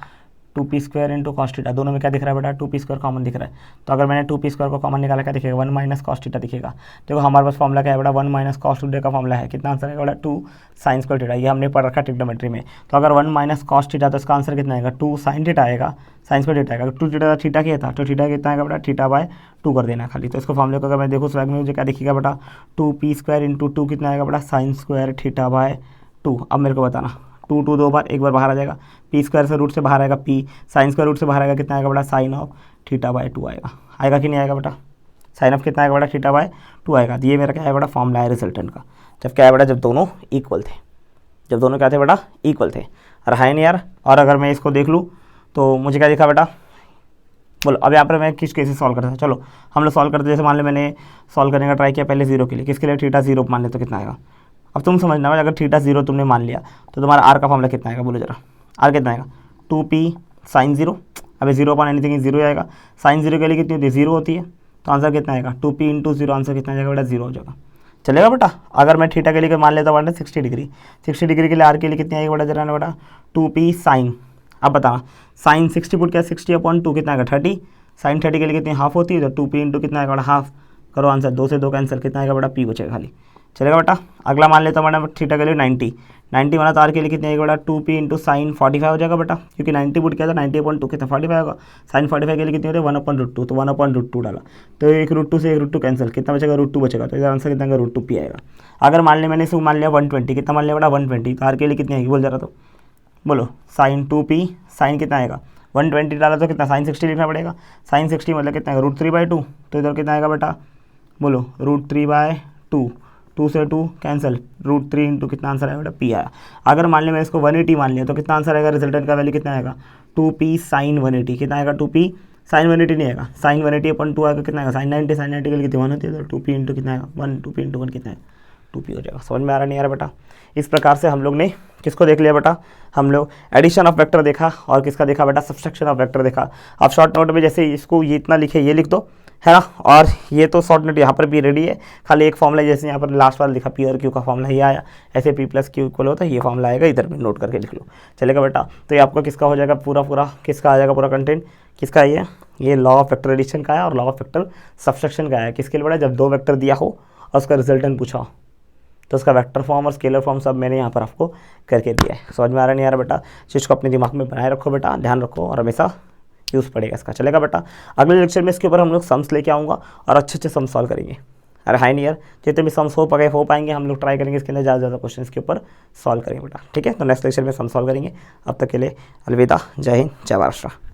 2p square into cos theta. दोनों में क्या दिख रहा है बेटा, 2p स्क्वायर कॉमन दिख रहा है। तो अगर मैंने 2p स्क्वायर को कॉमन निकाला क्या दिखेगा, 1 माइनस कॉस्ट थीटा दिखेगा। देखो हमारे पास फॉर्मूला क्या है बेटा, 1 माइनस कॉस्ट थीटा का फॉर्मूला है, कितना आंसर है बेटा, 2 साइन स्क्वायर थीटा। ये हमने पढ़ रखा ट्रिग्नोमेट्री में। तो अगर 1 माइनस कॉस्ट थीटा तो इसका आंसर कितना आएगा, 2 साइन थीटा आएगा, साइन स्क्वायर थीटा आएगा। 2 थीटा थीटा क्या था, तो थीटा कितना आएगा बेटा, थीटा बाय 2 कर देना खाली। तो इसको फॉर्मूले को अगर मैं देखूँ स्वैग में मुझे क्या दिखेगा बेटा, 2p स्क्वायर इंटू 2 कितना आएगा बेटा, साइन स्क्वायर थीटा बाय 2। अब मेरे को बताना, 2 दो बार, एक बार बाहर आ जाएगा, पी स्क्वायर से रूट से बाहर आएगा पी, साइन स्क्वायर रूट से बाहर आएगा, कितना आएगा बेटा, साइन ऑफ थीटा बाय 2 आएगा। आएगा कि नहीं आएगा बेटा, साइन ऑफ कितना आएगा बेटा, थीटा बाय 2 आएगा। तो ये मेरा क्या है बेटा, फॉर्मूला है रिजल्टेंट का। जब क्या है बेटा, जब दोनों इक्वल थे, जब दोनों क्या थे बेटा, इक्वल थे। और है नहीं यार। और अगर मैं इसको देख लूँ तो मुझे क्या दिखा बेटा, बोलो। अब यहाँ पर मैं किस केस से सॉल्व करता था, चलो हम लोग सॉल्व करते। जैसे मान लो मैंने सॉल्व करने का ट्राई किया पहले 0 के लिए, किसके लिए, थीटा 0 मान ले तो कितना आएगा। अब तुम समझना भाई, अगर थीटा 0 तुमने मान लिया तो तुम्हारा आर का फॉर्मूला कितना आएगा, बोलो जरा, आर कितना आएगा, 2p साइन 0। अभी 0 अपॉन एनीथिंग 0 आएगा। साइन 0 के लिए कितनी होती है, 0 होती है। तो आंसर कितना आएगा, 2p इंटू 0, आंसर कितना आएगा बेटा, 0 हो जाएगा। चलेगा बेटा। अगर मैं थीटा के लिए मान लेता हूँ 60 डिग्री, 60 डिग्री के लिए आर के लिए कितनी आएगी बेटा, जरा बेटा 2p साइन। अब बताना, साइन 60 पुट क्या, 60 अपॉन 2 कितना आएगा, 30। साइन 30 के लिए कितनी हाफ होती है, तो 2p इंटू कितना आएगा बेटा, हाफ। करो आंसर, 2 से 2 कैंसिल, कितना आएगा बेटा, p बचेगा खाली। चलेगा बेटा। अगला मान लेता हूँ मैडम थीटा के लिए 90 माना, तो आर के लिए कितने आएगा बेटा, 2p इंटू साइन 45 हो जाएगा बेटा, क्योंकि 90 पुट किया था, 90/2 कितना 45 होगा। साइन 45 के लिए कितनी होती है, 1/√2, तो 1/√2 डाला, तो एक √2 से एक √2 कैंसिल, कितना बचेगा, √2 बचेगा। तो इधर आंसर कितना आएगा, √2p आएगा। अगर मान लिया मैंने इसको मान लिया 120, कितना मान लिया बेटा, 120, तो आर के लिए कितनी आएगी, बोल जरा तो बोलो, साइन 2p, साइन कितना आएगा, 120 डाला तो कितना, साइन 60 लिखना पड़ेगा। साइन 60 मतलब कितना आएगा, √3/2, तो इधर कितना आएगा बेटा, बोलो √3/2, 2 से 2 कैंसिल, √3 इंटू कितना आंसर आएगा बेटा, p आया। अगर मान लिया मैं इसको 180 मान लिया तो कितना आंसर आएगा, रिजल्टेंट का वैल्यू कितना आएगा, 2p साइन 180, कितना आएगा, 2p साइन 180 नहीं आएगा, साइन 180/2 आएगा, कितना आएगा, साइन 90, साइन 90 के लिए कितनी 1 होती है, तो 2p इंटू कितना आएगा 1, 2p इंटू 1 कितना है, 2p हो जाएगा। समझ में आ रहा नहीं आ रहा बेटा। इस प्रकार से हम लोग ने किसको देख लिया बेटा, हम लोग एडिशन ऑफ वेक्टर देखा, और किसका देखा बेटा, सब्सट्रैक्शन ऑफ वेक्टर देखा। आप शॉर्ट नोट में जैसे इसको ये इतना लिखे, ये लिख दो, है ना। और ये तो शॉर्ट नोट यहाँ पर भी रेडी है, खाली एक फॉर्मूला जैसे यहाँ पर लास्ट वाला लिखा, पी और क्यू का फॉर्मूला ये आया, ऐसे p प्लस क्यू इक्वल होता है, ये फॉर्मूला आएगा, इधर भी नोट करके लिख लो। चलेगा बेटा। तो ये आपका किसका हो जाएगा, पूरा किसका आ जाएगा, पूरा कंटेंट किसका है, ये लॉ ऑफ वेक्टर एडिशन का है और लॉ ऑफ वेक्टर सब्सट्रैक्शन का है। किसके लिए बेटा, जब 2 वेक्टर दिया हो और उसका रिजल्टेंट पूछा हो, तो उसका वेक्टर फॉर्म और स्केलर फॉर्म सब मैंने यहाँ पर आपको करके दिया है। समझ में आ रहा नहीं आ रहा बेटा। चीज़ को अपने दिमाग में बनाए रखो बेटा, ध्यान रखो, और हमेशा यूज़ पड़ेगा इसका। चलेगा बेटा। अगले लेक्चर में इसके ऊपर हम लोग सम्स लेके आऊँगा और अच्छे समस सॉल्व करेंगे। अरे हाई नहीं यार, जितने भी सम्स हो पाएंगे हम लोग ट्राई करेंगे इसके अंदर ज़्यादा क्वेश्चन इसके ऊपर सॉल्व करेंगे बेटा। ठीक है, तो नेक्स्ट लेक्चर में सम सॉल्व करेंगे। अब तक के लिए अलविदा, जय हिंद, जय महाराष्ट्र।